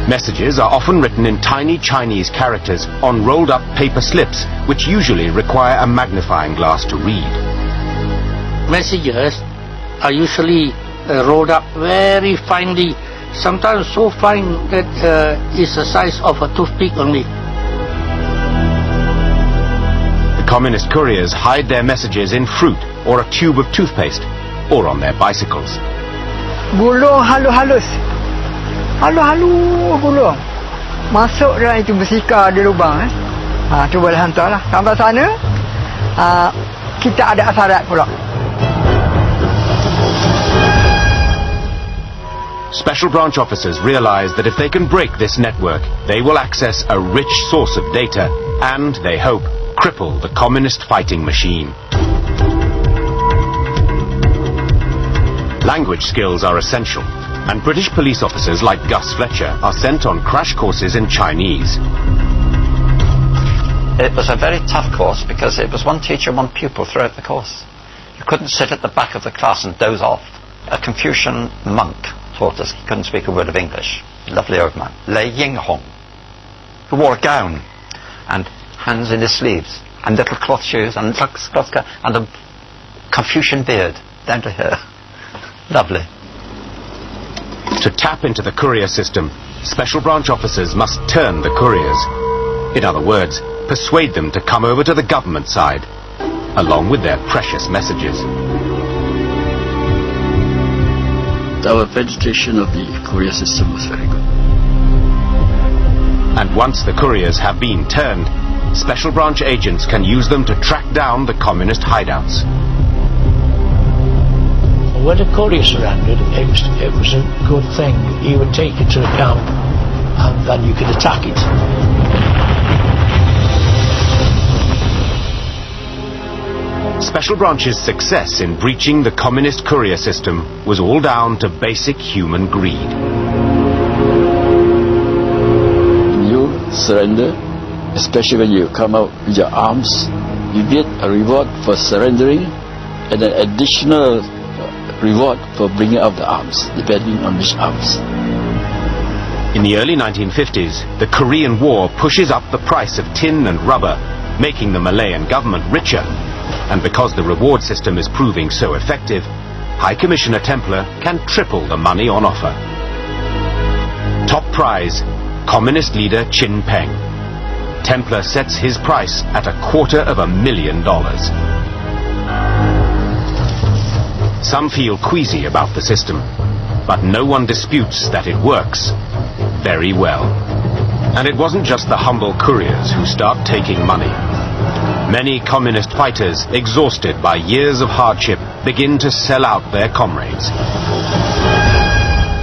Messages are often written in tiny Chinese characters on rolled-up paper slips, which usually require a magnifying glass to read. Messages are usually rolled up very finely, sometimes so fine that it's the size of a toothpick only. The communist couriers hide their messages in fruit or a tube of toothpaste or on their bicycles. Gulung halus-halus. Halus-halus gulung. Masuk dalam itu bersika di lubang. Tu boleh hantarlah. Sampai sana, kita ada asyarat pula. Special branch officers realize that if they can break this network, they will access a rich source of data and, they hope, cripple the communist fighting machine. Language skills are essential, and British police officers like Gus Fletcher are sent on crash courses in Chinese. It was a very tough course because it was one teacher, one pupil throughout the course. You couldn't sit at the back of the class and doze off. A Confucian monk taught us. He couldn't speak a word of English. Lovely old man. Lei Yinghong, who wore a gown and hands in his sleeves and little cloth shoes and cloth coat and a Confucian beard down to here. Lovely. To tap into the courier system, special branch officers must turn the couriers. In other words, persuade them to come over to the government side, along with their precious messages. Our penetration of the courier system was very good. And once the couriers have been turned, special branch agents can use them to track down the communist hideouts. When the courier surrendered, it was a good thing. He would take it to the camp and then you could attack it. Special Branch's success in breaching the communist courier system was all down to basic human greed. You surrender, especially when you come out with your arms, you get a reward for surrendering and an additional reward for bringing out the arms, depending on which arms. In the early 1950s, the Korean War pushes up the price of tin and rubber, making the Malayan government richer. And because the reward system is proving so effective, High Commissioner Templer can triple the money on offer. Top prize, Communist leader Chin Peng. Templer sets his price at $250,000. Some feel queasy about the system, but no one disputes that it works very well. And it wasn't just the humble couriers who start taking money. Many communist fighters, exhausted by years of hardship, begin to sell out their comrades.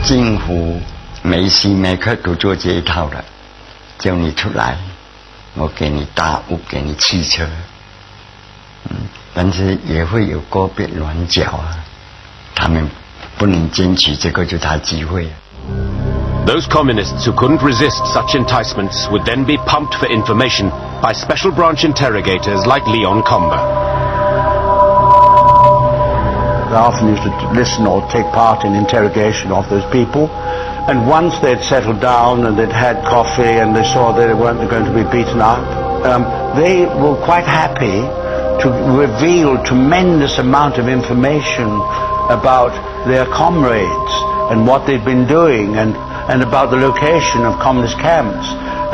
政府每时每刻都做这一套的，叫你出来，我给你大屋，给你汽车，但是也会有个别软脚啊，他们不能坚持这个就他机会。 Those communists who couldn't resist such enticements would then be pumped for information by special branch interrogators like Leon Comber. I often used to listen or take part in interrogation of those people, and once they'd settled down and they'd had coffee and they saw that they weren't going to be beaten up, they were quite happy to reveal tremendous amount of information about their comrades and what they'd been doing and about the location of communist camps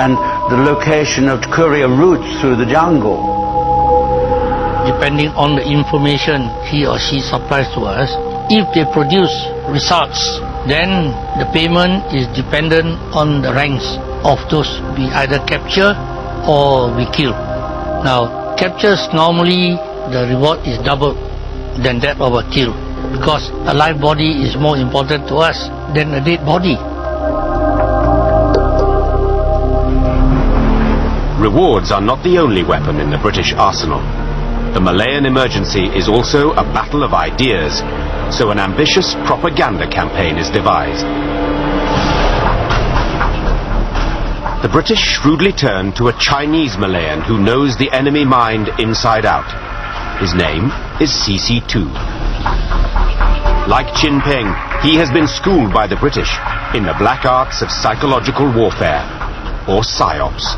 and the location of courier routes through the jungle. Depending on the information he or she supplies to us, if they produce results, then the payment is dependent on the ranks of those we either capture or we kill. Now, captures normally the reward is double than that of a kill, because a live body is more important to us than a dead body. Rewards are not the only weapon in the British arsenal. The Malayan emergency is also a battle of ideas, so an ambitious propaganda campaign is devised. The British shrewdly turn to a Chinese Malayan who knows the enemy mind inside out. His name is CC2. Like Chin Peng, he has been schooled by the British in the black arts of psychological warfare, or PSYOPs.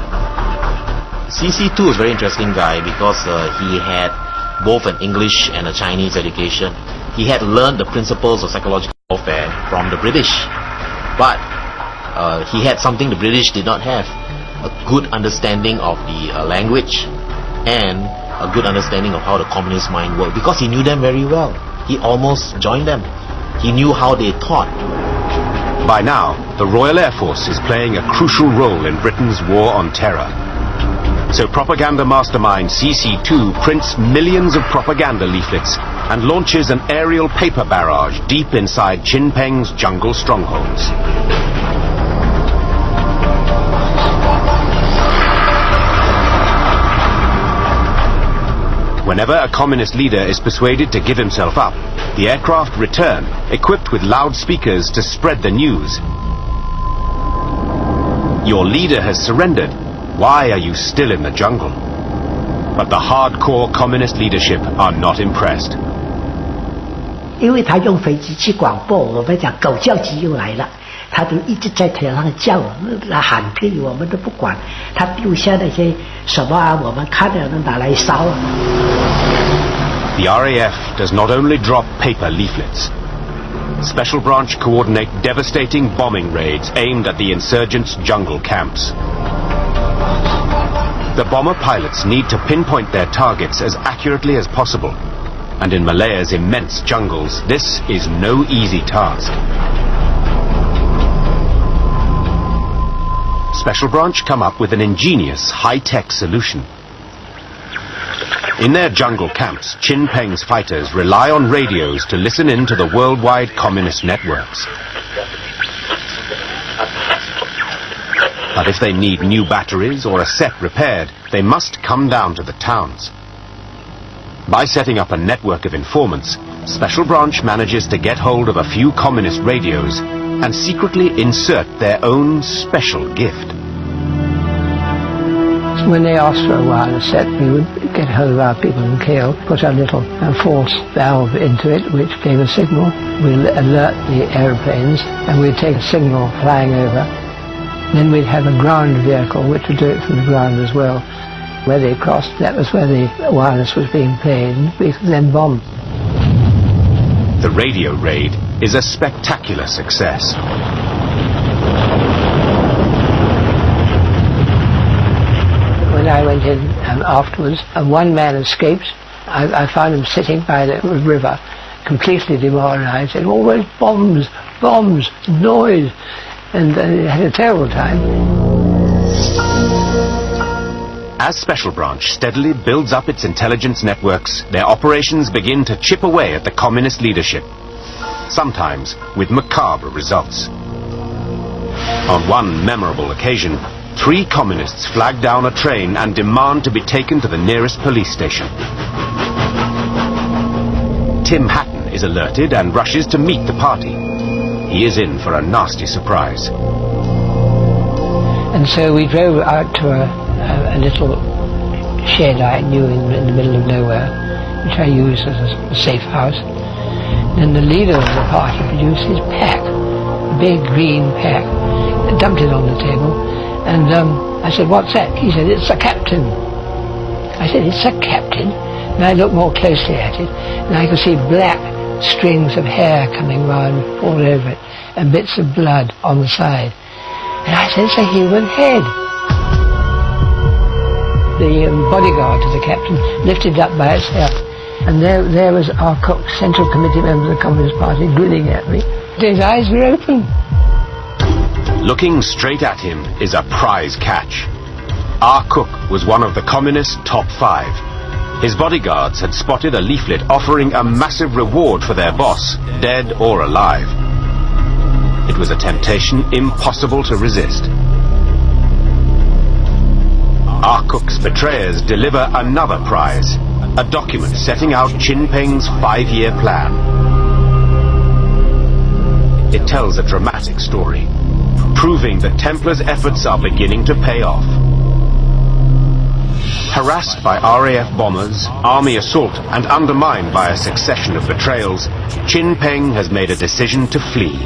CC2 is a very interesting guy because he had both an English and a Chinese education. He had learned the principles of psychological warfare from the British. But he had something the British did not have, a good understanding of the language and a good understanding of how the communist mind worked, because he knew them very well. He almost joined them. He knew how they thought. By now, the Royal Air Force is playing a crucial role in Britain's war on terror. So propaganda mastermind CC2 prints millions of propaganda leaflets and launches an aerial paper barrage deep inside Chin Peng's jungle strongholds. Whenever a communist leader is persuaded to give himself up, the aircraft return, equipped with loudspeakers to spread the news. Your leader has surrendered. Why are you still in the jungle? But the hardcore communist leadership are not impressed. 因为他用飞机去广播，我们讲狗叫机又来了，他就一直在天上叫，那喊屁我们都不管，他丢下那些什么啊，我们看了都拿来烧。The RAF does not only drop paper leaflets. Special Branch coordinate devastating bombing raids aimed at the insurgents' jungle camps. The bomber pilots need to pinpoint their targets as accurately as possible. And in Malaya's immense jungles, this is no easy task. Special Branch come up with an ingenious, high-tech solution. In their jungle camps, Chin Peng's fighters rely on radios to listen in to the worldwide communist networks. But if they need new batteries or a set repaired, they must come down to the towns. By setting up a network of informants, Special Branch manages to get hold of a few communist radios and secretly insert their own special gift. When they asked for a wireless set, we would get hold of our people in KL, put a little false valve into it which gave a signal. We'll alert the aeroplanes and we'd take a signal flying over. Then we'd have a ground vehicle which would do it from the ground as well. Where they crossed, that was where the wireless was being played, and we could then bomb. The radio raid is a spectacular success. When I went in afterwards, one man escaped. I found him sitting by the river, completely demoralized, and always bombs, bombs, noise, and he had a terrible time. As Special Branch steadily builds up its intelligence networks, their operations begin to chip away at the communist leadership, sometimes with macabre results. On one memorable occasion, 3 communists flag down a train and demand to be taken to the nearest police station. Tim Hatton is alerted and rushes to meet the party. He is in for a nasty surprise. And so we drove out to a little shed I knew in the middle of nowhere, which I used as a safe house. Then the leader of the party produced his pack, a big green pack, dumped it on the table, and I said, "What's that?" He said, "It's a captain." I said, "It's a captain?" And I looked more closely at it, and I could see black strings of hair coming round all over it, and bits of blood on the side. And I said, "It's a human head." The bodyguard to the captain lifted up by itself, and there was our cook, Central Committee member of the Communist Party, grinning at me. His eyes were open. Looking straight at him is a prize catch. Our cook was one of the communists' top 5. His bodyguards had spotted a leaflet offering a massive reward for their boss, dead or alive. It was a temptation impossible to resist. Our cook's betrayers deliver another prize, a document setting out Chin Peng's 5-year plan. It tells a dramatic story, proving that Templars' efforts are beginning to pay off. Harassed by RAF bombers, army assault, and undermined by a succession of betrayals, Chin Peng has made a decision to flee.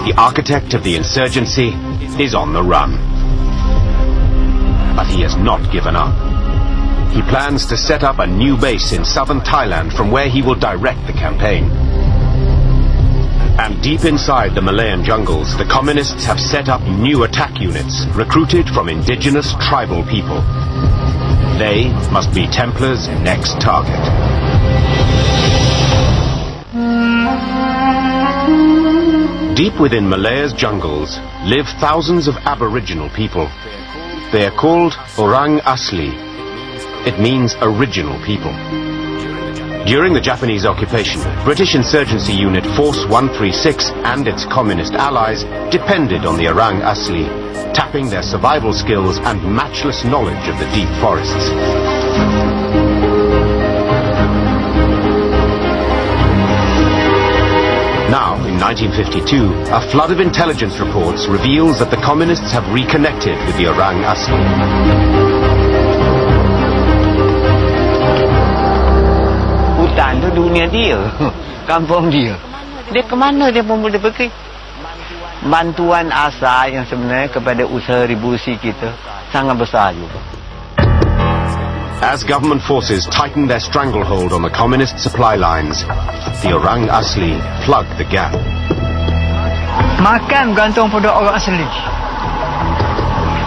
The architect of the insurgency is on the run. But he has not given up. He plans to set up a new base in southern Thailand from where he will direct the campaign. And deep inside the Malayan jungles, the communists have set up new attack units, recruited from indigenous tribal people. They must be Templars' next target. Deep within Malaya's jungles live thousands of Aboriginal people. They are called Orang Asli. It means original people. During the Japanese occupation, British insurgency unit Force 136 and its communist allies depended on the Orang Asli, tapping their survival skills and matchless knowledge of the deep forests. Now, in 1952, a flood of intelligence reports reveals that the communists have reconnected with the Orang Asli. Hutan itu dunia dia, kampung dia. Dia ke mana dia pun boleh pergi. Bantuan asal yang sebenarnya kepada usaha revolusi kita sangat besar juga. As government forces tightened their stranglehold on the communist supply lines, the Orang Asli plugged the gap. Makan gantung pada orang asli.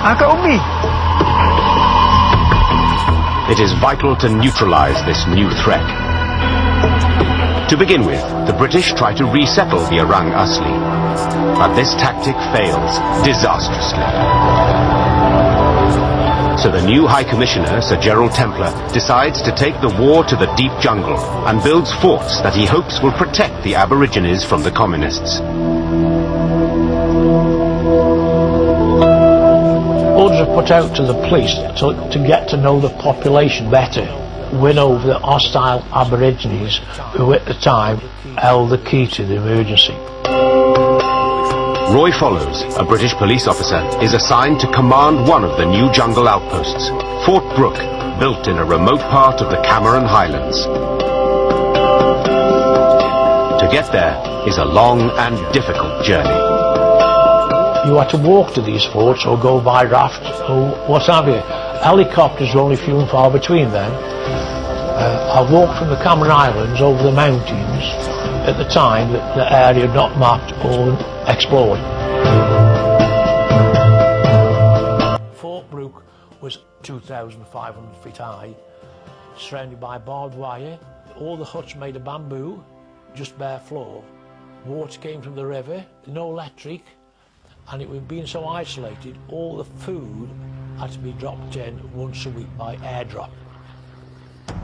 Angkat ubi. It is vital to neutralize this new threat. To begin with, the British try to resettle the Orang Asli, but this tactic fails disastrously. So the new High Commissioner, Sir Gerald Templar, decides to take the war to the deep jungle and builds forts that he hopes will protect the Aborigines from the communists. Orders are put out to the police to get to know the population better, win over the hostile Aborigines who at the time held the key to the emergency. Roy Follows, a British police officer, is assigned to command one of the new jungle outposts, Fort Brooke, built in a remote part of the Cameron Highlands. To get there is a long and difficult journey. You had to walk to these forts or go by raft or what have you. Helicopters were only few and far between then. I walked from the Cameron Islands over the mountains at the time that the area had not mapped or explored. Fort Brooke was 2,500 feet high, surrounded by barbed wire. All the huts made of bamboo, just bare floor. Water came from the river, no electric, and it was being so isolated, all the food had to be dropped in once a week by airdrop.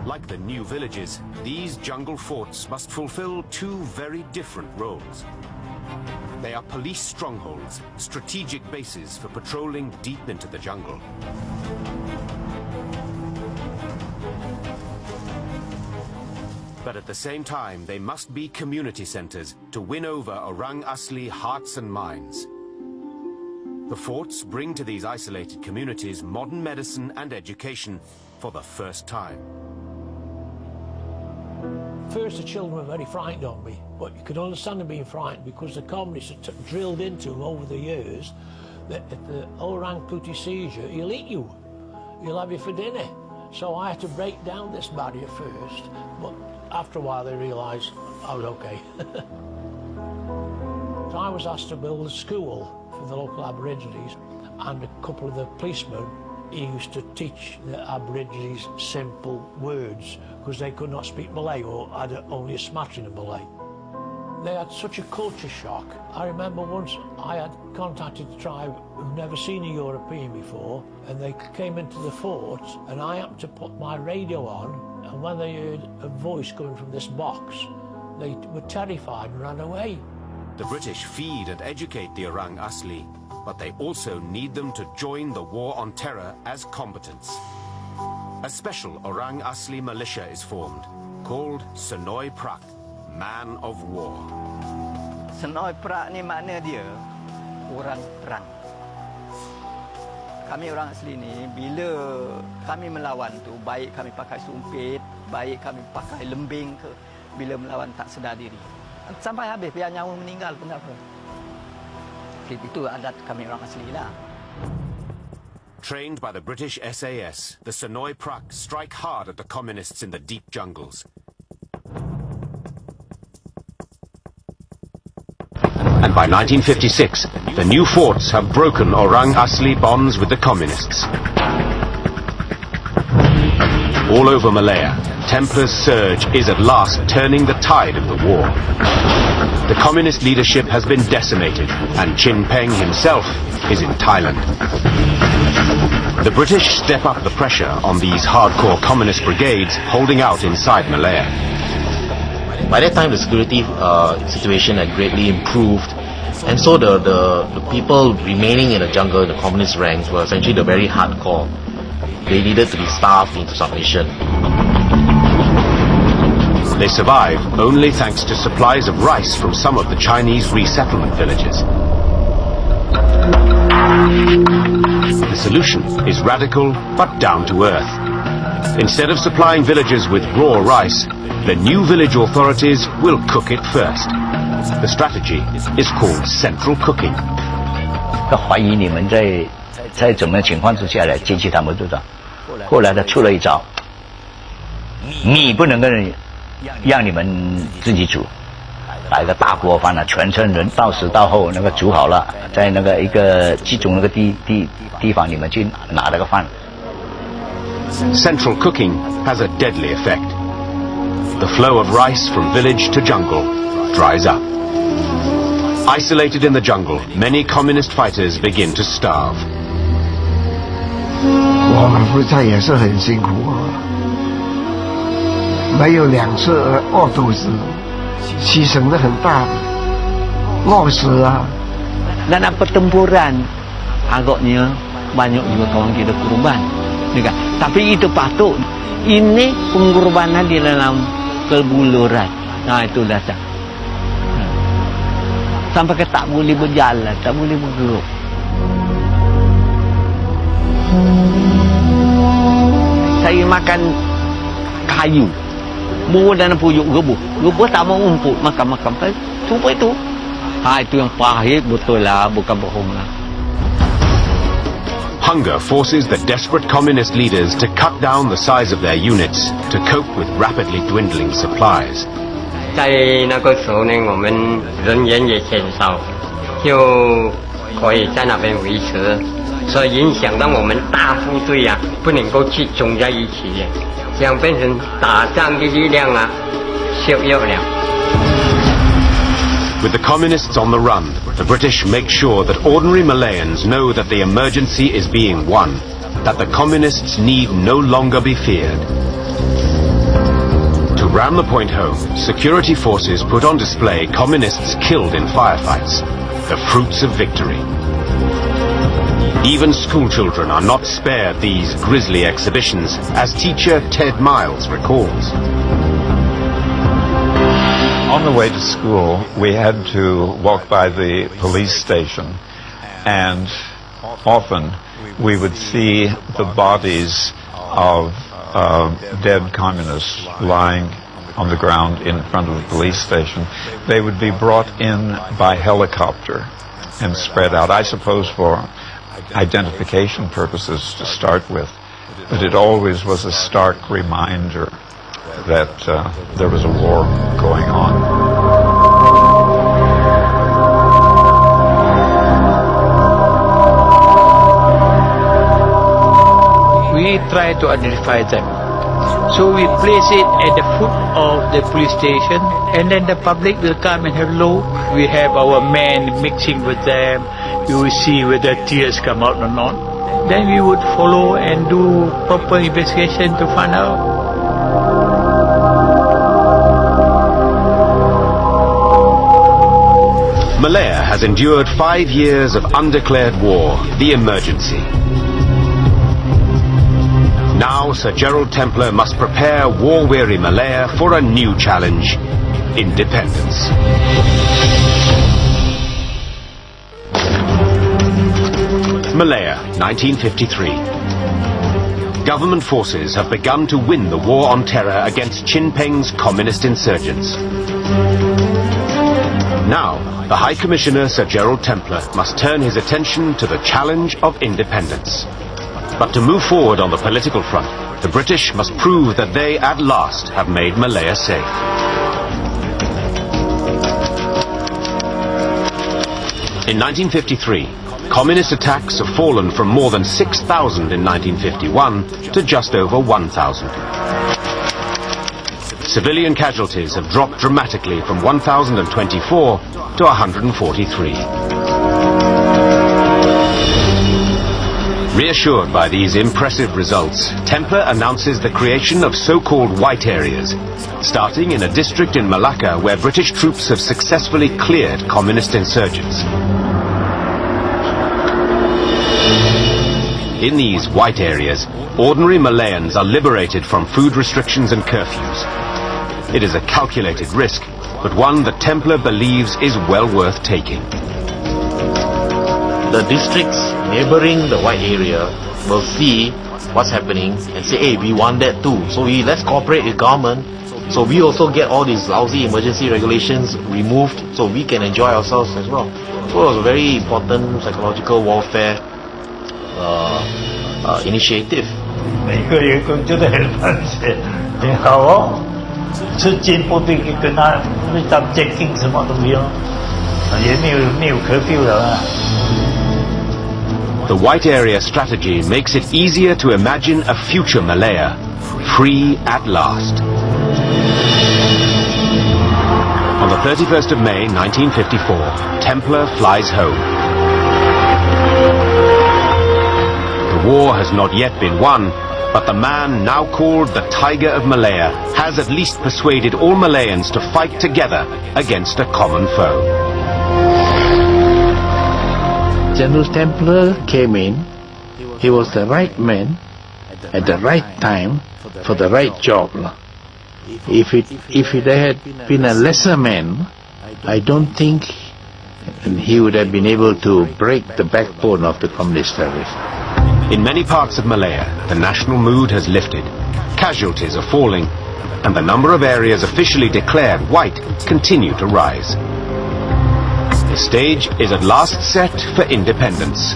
Like the new villages, these jungle forts must fulfill two very different roles. They are police strongholds, strategic bases for patrolling deep into the jungle. But at the same time, they must be community centers to win over Orang Asli hearts and minds. The forts bring to these isolated communities modern medicine and education for the first time. First, the children were very frightened of me, but you could understand them being frightened because the communists had drilled into them over the years that if the Orang Kuti sees you, he'll eat you. He'll have you for dinner. So I had to break down this barrier first, but after a while they realised I was okay. So I was asked to build a school for the local Aborigines, and a couple of the policemen used to teach the Aborigines simple words because they could not speak Malay or had only a smattering of Malay. They had such a culture shock. I remember once I had contacted the tribe who'd never seen a European before, and they came into the fort, and I happened to put my radio on, and when they heard a voice coming from this box, they were terrified and ran away. The British feed and educate the Orang Asli, but they also need them to join the war on terror as combatants. A special Orang Asli militia is formed, called Senoi Prak, Man of War. Senoi Prak ni makna dia orang perang. Kami orang asli ni bila kami melawan tu, baik kami pakai sumpit, baik kami pakai lembing ke, bila melawan tak sedar diri. Sampai habis biar nyawa meninggal pun tak apa. Itu adat kami orang asli lah. Trained by the British SAS, the Senoi Prak strike hard at the communists in the deep jungles. and by 1956, the new forts have broken Orang Asli bonds with the communists. All over Malaya, Templars' surge is at last turning the tide of the war. The communist leadership has been decimated, and Chin Peng himself is in Thailand. The British step up the pressure on these hardcore communist brigades holding out inside Malaya. By that time, the security situation had greatly improved, and so the people remaining in the jungle, the communist ranks, were essentially the very hardcore. They needed to be starved into submission. They survive only thanks to supplies of rice from some of the Chinese resettlement villages. The solution is radical but down to earth. Instead of supplying villagers with raw rice, the new village authorities will cook it first. The strategy is called central cooking. 他怀疑你们在怎么情况之下来接近他们队长，后来他出了一招，米不能够让你们自己煮，来个大锅饭啊，全村人到时到后那个煮好了，在那个一个集中那个地方，你们去拿那个饭。Central cooking has a deadly effect. The flow of rice from village to jungle dries up. Isolated in the jungle, many communist fighters begin to starve. 我们夫妻也是很辛苦啊，没有2次饿肚子，牺牲的很大，饿死啊。Dalam pertempuran, agaknya banyak juga kawan kita korban. Tapi itu patut. Ini pengorbanan di dalam kelbuluran. Nah itu dasar. Sampai ke tak boleh berjalan, tak boleh bergerak. Saya makan kayu, buah dan puyuk gebuh. Gebuh tak mau umput, makan-makan. Cuba itu. Itu yang pahit betul lah, bukan bohong lah. Hunger forces the desperate communist leaders to cut down the size of their units to cope with rapidly dwindling supplies. 在那个时候呢，我们人员也减少，就可以在那边维持，所以影响到我们大部队啊，不能够集中在一起，这样变成打仗的力量啊削弱了。With the communists on the run, the British make sure that ordinary Malayans know that the emergency is being won, that the communists need no longer be feared. To ram the point home, security forces put on display communists killed in firefights, the fruits of victory. Even school children are not spared these grisly exhibitions, as teacher Ted Miles recalls. On the way to school, we had to walk by the police station, and often we would see the bodies of dead communists lying on the ground in front of the police station. They would be brought in by helicopter and spread out, I suppose for identification purposes to start with, but it always was a stark reminder that there was a war going on. We try to identify them. So we place it at the foot of the police station, and then the public will come and have a look. We have our men mixing with them. You will see whether tears come out or not. Then we would follow and do proper investigation to find out. Malaya has endured 5 years of undeclared war, the emergency. Now Sir Gerald Templar must prepare war-weary Malaya for a new challenge, independence. Malaya, 1953. Government forces have begun to win the war on terror against Chin Peng's communist insurgents. Now, the High Commissioner Sir Gerald Templar must turn his attention to the challenge of independence. But to move forward on the political front, the British must prove that they at last have made Malaya safe. In 1953, communist attacks have fallen from more than 6,000 in 1951 to just over 1,000. Civilian casualties have dropped dramatically from 1,024 to 143. Reassured by these impressive results, Templer announces the creation of so-called white areas, starting in a district in Malacca where British troops have successfully cleared communist insurgents. In these white areas, ordinary Malayans are liberated from food restrictions and curfews. It is a calculated risk, but one that Templer believes is well worth taking. The districts neighboring the white area will see what's happening and say, hey, we want that too. So let's cooperate with government. So we also get all these lousy emergency regulations removed so we can enjoy ourselves as well. So it was a very important psychological warfare initiative. 每个员工觉得很放心，很好哦。吃进不必跟他那张监禁什么都不用，也没有curfew了啊。 The white area strategy makes it easier to imagine a future Malaya, free at last. On the 31st of May 1954, Templer flies home. The war has not yet been won, but the man now called the Tiger of Malaya has at least persuaded all Malayans to fight together against a common foe. General Templer came in. He was the right man at the right time for the right job. If it had been a lesser man, I don't think he would have been able to break the backbone of the communist terrorists. In many parts of Malaya, the national mood has lifted. Casualties are falling, and the number of areas officially declared white continue to rise. The stage is at last set for independence.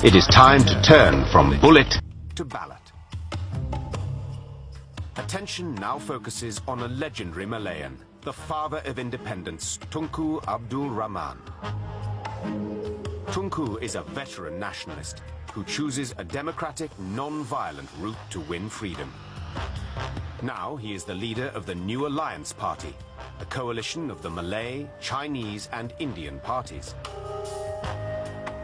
It is time to turn from bullet to ballot. Attention now focuses on a legendary Malayan, the father of independence, Tunku Abdul Rahman. Tunku is a veteran nationalist who chooses a democratic, non-violent route to win freedom. Now he is the leader of the New Alliance Party, a coalition of the Malay, Chinese and Indian parties.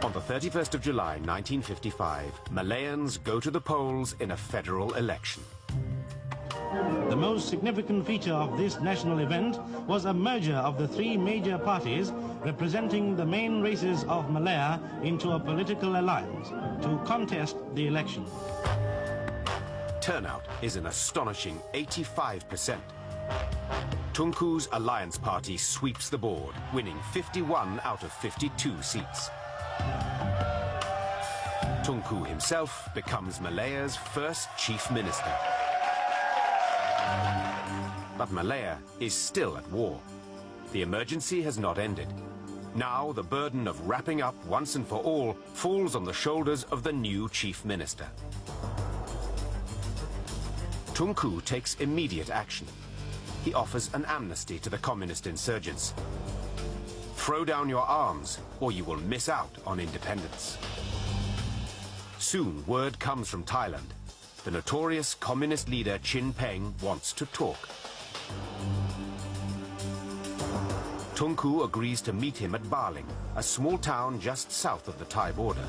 On the 31st of July 1955, Malayans go to the polls in a federal election. The most significant feature of this national event was a merger of the three major parties representing the main races of Malaya into a political alliance to contest the election. Turnout is an astonishing 85%. Tunku's Alliance Party sweeps the board, winning 51 out of 52 seats. Tunku himself becomes Malaya's first chief minister. But Malaya is still at war. The emergency has not ended. Now the burden of wrapping up once and for all falls on the shoulders of the new chief minister. Tunku takes immediate action. He offers an amnesty to the communist insurgents. Throw down your arms, or you will miss out on independence. Soon, word comes from Thailand. The notorious communist leader Chin Peng wants to talk. Tunku agrees to meet him at Baling, a small town just south of the Thai border.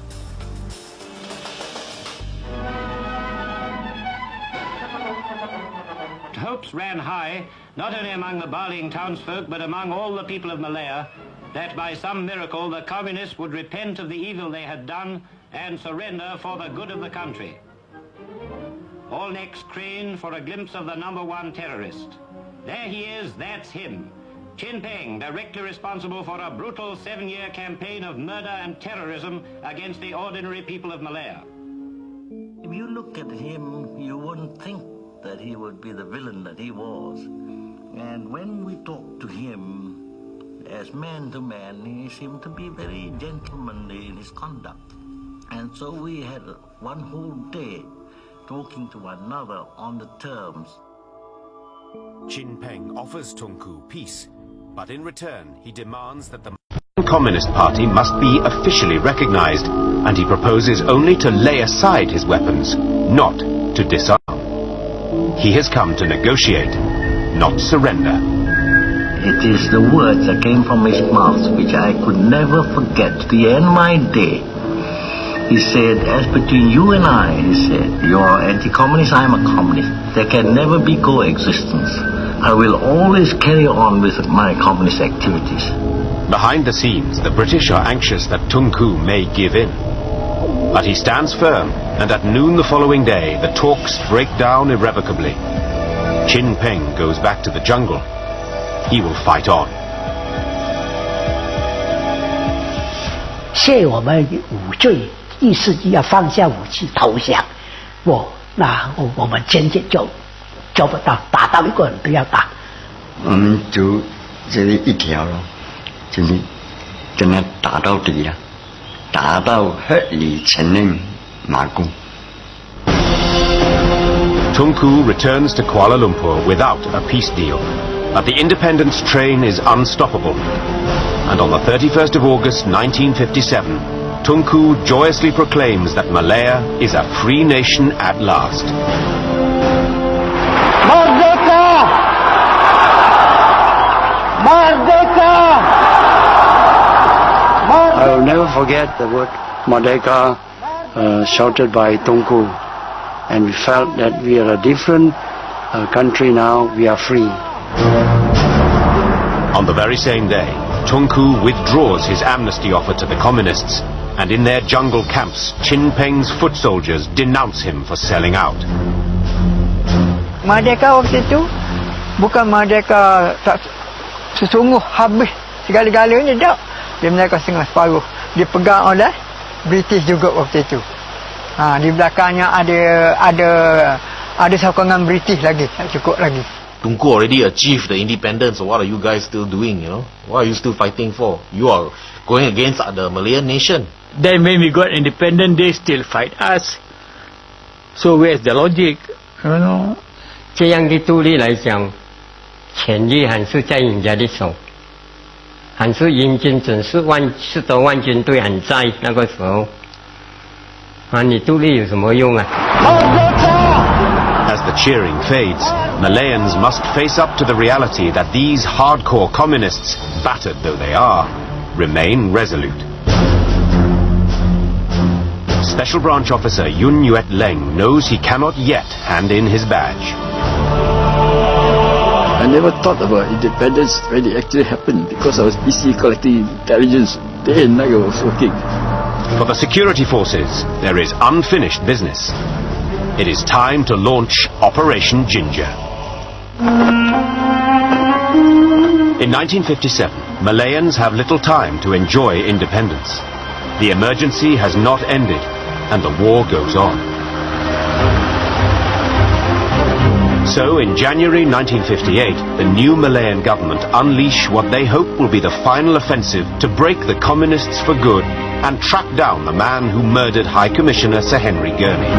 Hopes ran high, not only among the Baling townsfolk, but among all the people of Malaya, that by some miracle the communists would repent of the evil they had done and surrender for the good of the country. All necks craned for a glimpse of the #1 terrorist. There he is, that's him. Chin Peng, directly responsible for a brutal 7-year campaign of murder and terrorism against the ordinary people of Malaya. If you look at him, you wouldn't think that he would be the villain that he was. And when we talked to him, as man to man, he seemed to be very gentlemanly in his conduct. And so we had one whole day talking to one another on the terms. Chin Peng offers Tunku peace, but in return he demands that the Communist Party must be officially recognized, and he proposes only to lay aside his weapons, not to disarm. He has come to negotiate, not surrender. It is the words that came from his mouth which I could never forget to the end of my day. He said, as between you and I, he said, you are anti-communist, I am a communist. There can never be coexistence. I will always carry on with my communist activities. Behind the scenes, the British are anxious that Tunku may give in. But he stands firm, and at noon the following day, the talks break down irrevocably. Chin Peng goes back to the jungle. He will fight on. 谢我们无罪，意思就要放下武器投降。那我们坚决就做不到，打到一个人都要打。我们就这里一条咯，就是跟他打到底了，打到合理承认马共。Tunku returns to Kuala Lumpur without a peace deal, but the independence train is unstoppable. And on the 31st of August 1957, Tunku joyously proclaims that Malaya is a free nation at last. Merdeka! Merdeka! I will never forget the word Merdeka shouted by Tunku, and we felt that we are a different country now. We are free. On the very same day, Tunku withdraws his amnesty offer to the communists, and in their jungle camps, Chin Peng's foot soldiers denounce him for selling out. Merdeka waktu itu bukan merdeka tak sesungguh habis segala-galanya, tak. Dia merdeka setengah separuh. Dipegang oleh British juga waktu itu. Di belakangnya ada sokongan British lagi, tak cukup lagi. Tunku already achieved the independence, so what are you guys still doing, you know? What are you still fighting for? You are going against the Malayan nation. Then when we got independent, they still fight us. So where's the logic, you know? 这样的独立来讲，权力还是在人家的手，还是英军准是10多万军队还在那个时候，你独立有什么用啊？ As the cheering fades, Malayans must face up to the reality that these hardcore communists, battered though they are, remain resolute. Special Branch Officer Yun Yuet Leng knows he cannot yet hand in his badge. I never thought about independence when it actually happened because I was busy collecting intelligence. Day and night I was working. For the security forces, there is unfinished business. It is time to launch Operation Ginger. In 1957, Malayans have little time to enjoy independence. The emergency has not ended, and the war goes on. So, in January 1958, the new Malayan government unleash what they hope will be the final offensive to break the communists for good and track down the man who murdered High Commissioner Sir Henry Gurney.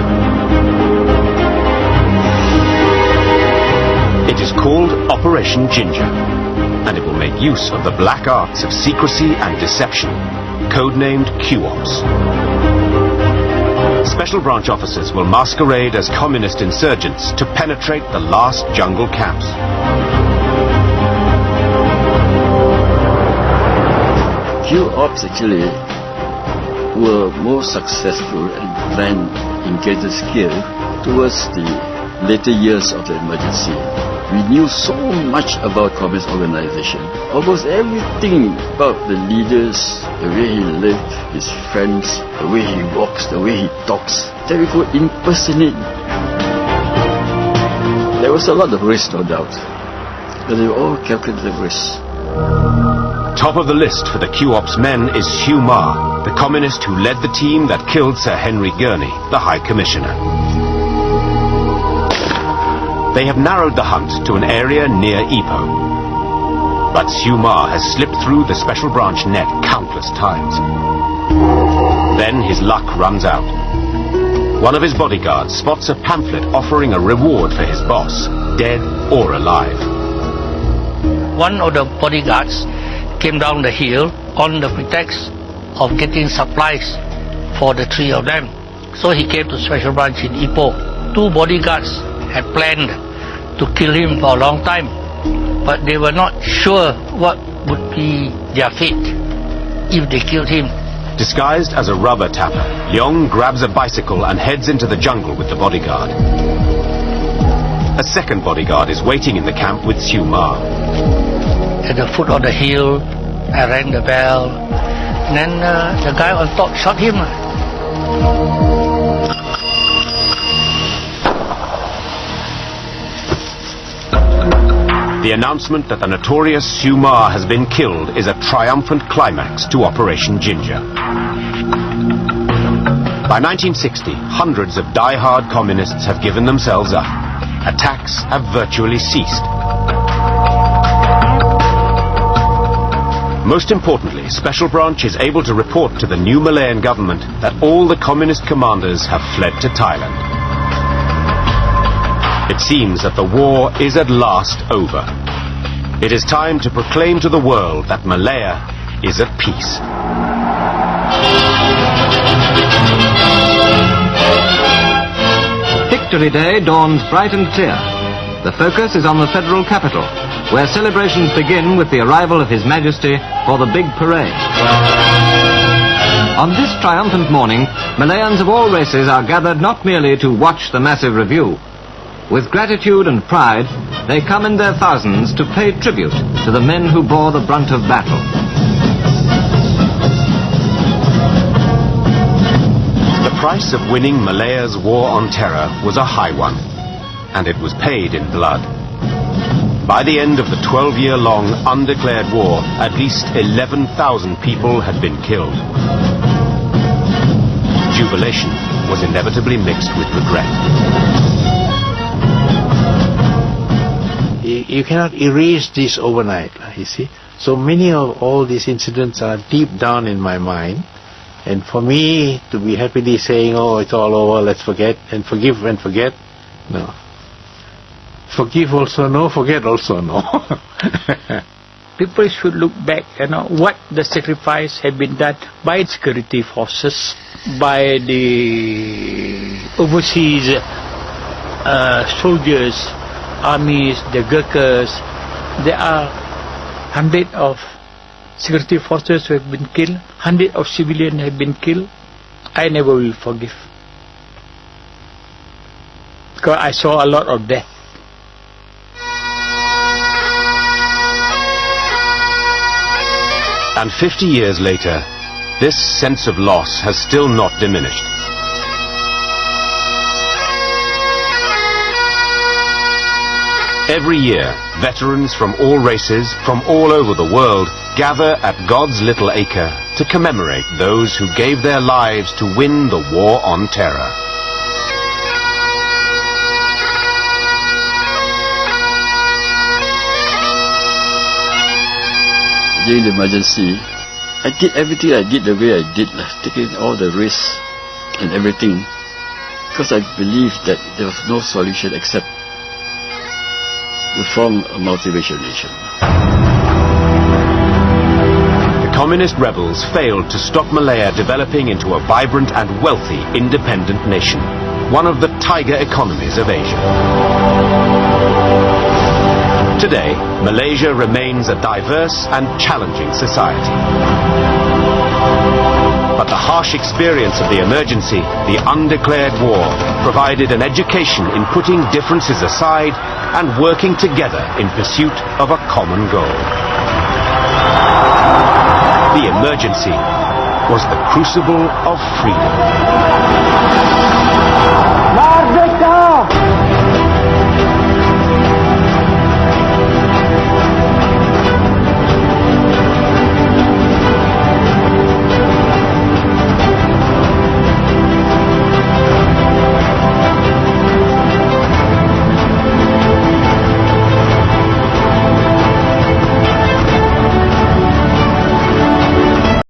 It is called Operation Ginger, and it will make use of the black arts of secrecy and deception, codenamed QOps. Special Branch officers will masquerade as communist insurgents to penetrate the last jungle camps. QOps actually were more successful and planned in greater scale towards the later years of the emergency. We knew so much about communist organization. Almost everything about the leaders, the way he lived, his friends, the way he walks, the way he talks, that we could impersonate. There was a lot of risk, no doubt, but they were all calculated risks. Top of the list for the QOps men is Hugh Ma, the communist who led the team that killed Sir Henry Gurney, the High Commissioner. They have narrowed the hunt to an area near Ipoh. But Hugh Ma has slipped through the Special Branch net countless times. Then his luck runs out. One of his bodyguards spots a pamphlet offering a reward for his boss, dead or alive. One of the bodyguards came down the hill on the pretext of getting supplies for the three of them. So he came to Special Branch in Ipoh. 2 bodyguards had planned to kill him for a long time, but they were not sure what would be their fate if they killed him. Disguised as a rubber tapper, Leong grabs a bicycle and heads into the jungle with the bodyguard. A second bodyguard is waiting in the camp with Siu Ma. At the foot of the hill, I rang the bell, and then the guy on top shot him. The announcement that the notorious Siu Ma has been killed is a triumphant climax to Operation Ginger. By 1960, hundreds of die-hard communists have given themselves up. Attacks have virtually ceased. Most importantly, Special Branch is able to report to the new Malayan government that all the communist commanders have fled to Thailand. It seems that the war is at last over. It is time to proclaim to the world that Malaya is at peace. Victory Day dawns bright and clear. The focus is on the federal capital, where celebrations begin with the arrival of His Majesty for the big parade. On this triumphant morning, Malayans of all races are gathered not merely to watch the massive review. With gratitude and pride, they come in their thousands to pay tribute to the men who bore the brunt of battle. The price of winning Malaya's war on terror was a high one, and it was paid in blood. By the end of the 12-year-long undeclared war, at least 11,000 people had been killed. Jubilation was inevitably mixed with regret. You cannot erase this overnight, you see. So many of all these incidents are deep down in my mind. And for me to be happily saying, oh, it's all over, let's forget, and forgive and forget, no. Forgive also no, forget also no. People should look back, what the sacrifice had been done by security forces, by the overseas soldiers, armies, the Gurkhas. There are hundreds of security forces who have been killed, hundreds of civilians have been killed. I never will forgive, because I saw a lot of death. And 50 years later, this sense of loss has still not diminished. Every year, veterans from all races, from all over the world, gather at God's Little Acre to commemorate those who gave their lives to win the war on terror. During the emergency, I did everything I did the way I did, taking all the risks and everything, because I believed that there was no solution except to form a multiracial nation. The communist rebels failed to stop Malaya developing into a vibrant and wealthy independent nation, one of the tiger economies of Asia. Today, Malaysia remains a diverse and challenging society. But the harsh experience of the emergency, the undeclared war, provided an education in putting differences aside and working together in pursuit of a common goal. The emergency was the crucible of freedom.